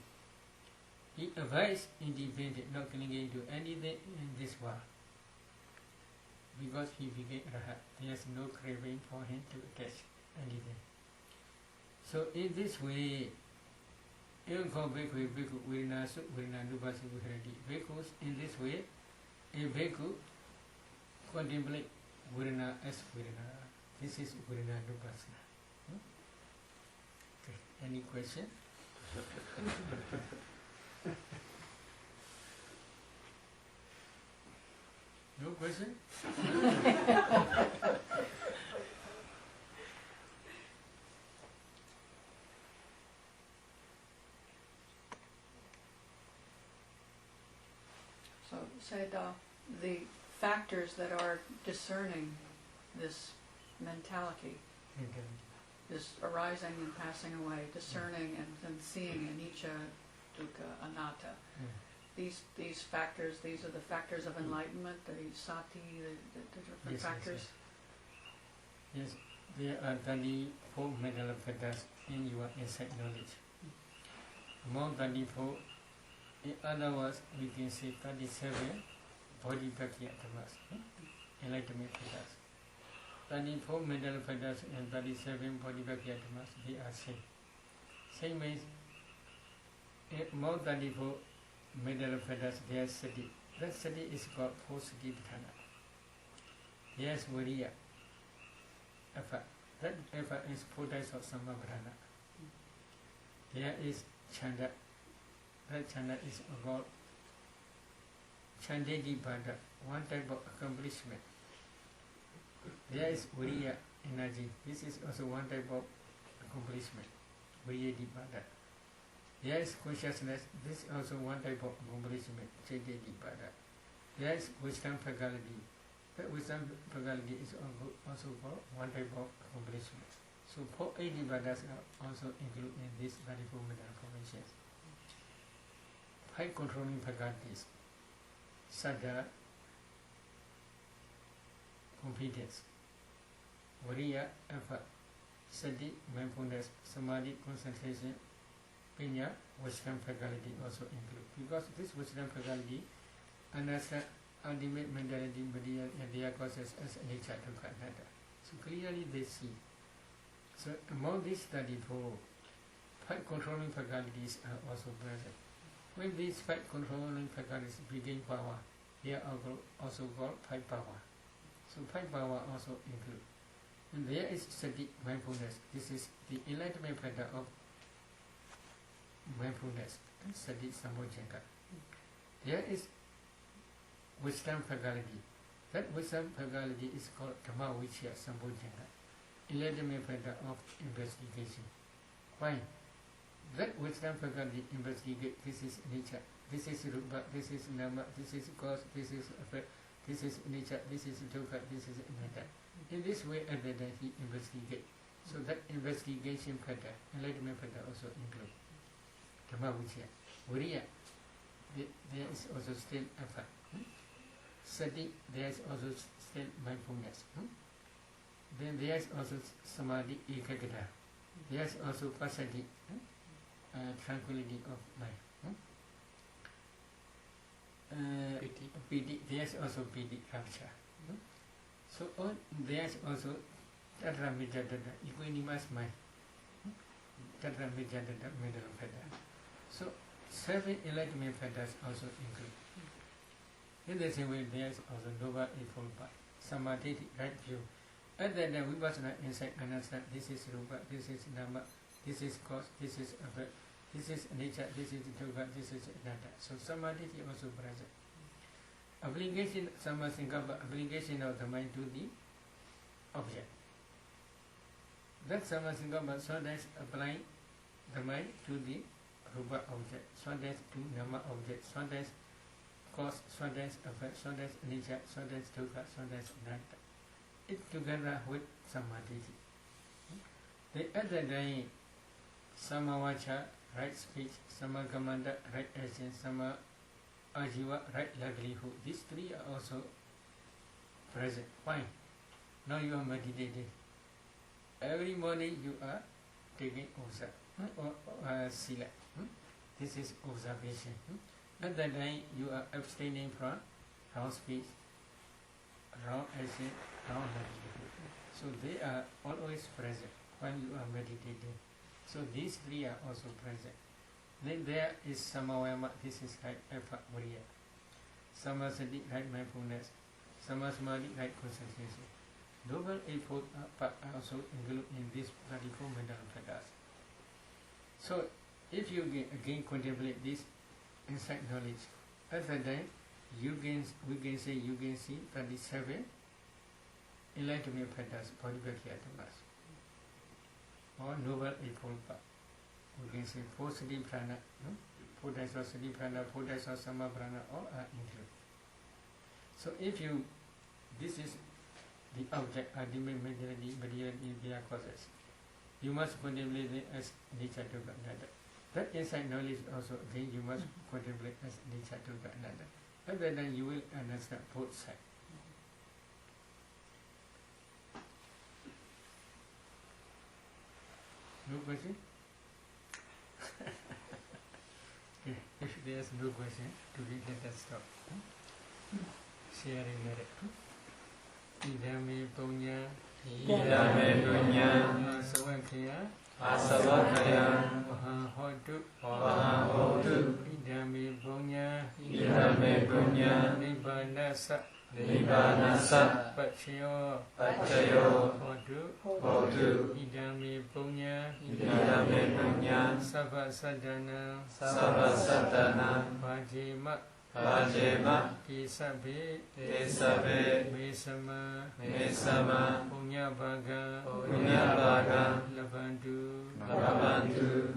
he advised independent, not clinging to anything in this world. Because he became Rahat, there is no craving for him to attach anything. So in this way, bhikkhus in this way, a bhikkhu contemplate Virana as Virana. This is Virana Nupasana. Okay. Any question? No question? So, Sayadaw, the factors that are discerning this mentality, this arising and passing away, discerning and seeing anicca, dukkha, anatta. These factors, these are the factors of enlightenment, the sati, the different factors. Yes, there are 34 mental factors in your insight knowledge. Among 34, in other words, we can say 37 body prakya dhammas, enlightenment factors. 34 mental factors and 37 body prakya dhammas, they are same. Same means, among 34 mental factors, there is sati. That sati is called 4 sati dhyana. There is viriya, effort. That effort is 4 types of samabhrana. There is chanda. That chanda is about chandedi bhada, one type of accomplishment. There is viriya, energy. This is also one type of accomplishment. Viriyadi bhada. There is consciousness. This is also one type of accomplishment. Chandedi bhada. There is wisdom faculty. That wisdom faculty is also called one type of accomplishment. So 480 bhadas are also included in this 34 mental formations. 5 controlling faculties: saddha, competence; viriya, effort; sati, mindfulness; samadhi, concentration; panya, wisdom faculty also include. Because this wisdom faculty understands ultimate mentality, material, and their causes as anicca, dukkha, anatta. So clearly they see. So among these 34, 5 controlling faculties are also present. When these 5 controlling faculties begin power, they are also called 5 power. So 5 power also include. And there is sati, mindfulness. This is the enlightenment factor of mindfulness. And sati sambojjhanga. There is wisdom faculty. That wisdom faculty is called dhamma vichya sambojjhanga. Enlightenment factor of investigation. Why? That wisdom faculty investigate, this is anicca, this is rupa, this is nama, this is cause, this is effect, this is anicca, this is dukkha, this is anatta. In this way, at the day he investigate. So that investigation factor, enlightenment factor also include dhamma vichya. Viriya, there is also still effort. Sati, there is also still mindfulness. Then there is also samadhi, ekaggata. There is also passaddhi, tranquility of mind. Piti, there is also piti, rapture. So there is also tatra mijadada, equanimous mind. Tatra mijadada, middle factor. So 7 enlightenment factors also include. In the same way, there is also noble eightfold path, samadhi, right view. At that time, vipassana insight understand this is rupa, this is nama, this is cause, this is effect, this is anicca, this is dukkha, this is anatta. So samadhi is also present. Application, sammasankappa, application of the mind to the object. That sammasankappa sometimes applying the mind to the rupa object, sometimes to nama object, sometimes cause, sometimes effect, sometimes anicca, sometimes dukkha, sometimes anatta. It together with samadhi. The other day, samavacha, right speech, samagamanda, right action, ajiva, right livelihood. These three are also present. Fine. Now you are meditating. Every morning you are taking observe or sila. This is observation. At that time you are abstaining from wrong speech, wrong action, wrong livelihood. So they are always present when you are meditating. So these three are also present. Then there is samavayama, this is right effort, variya. Samasati, right mindfulness. Samasmadi, right concentration. Noble effort are also included in these 34 mental factors. So if you again contemplate this insight knowledge, at that time we can say you can see 37 enlightenment factors, bodhibhakyatas, or noble effort. We can say 4 sati prana, 4 types of sati prana, 4 types of sama prana, all are included. So if you, this is the object, ultimate materiality, their causes. You must contemplate it as nature to another. That insight knowledge also, again, you must contemplate as nature to another. At that time you will understand both sides. No question? Okay. If there is no question, to be let us stop. Sharing merit. Idame punya, Idame punya, Asavakaya, Asavakaya, Mahahodu, Mahahodu, Idame punya, Idame punya, Nibbanasa, Nibbanasa, Pachayo, Pachayo, Hodu, Idame punya, Idame punya, Savassadana, Savasatana, Vajima, Vajema, Kisabe, Tesabe, Mesama, Mesama, Punya Baga, Punya Baga, Labandu, Labantu,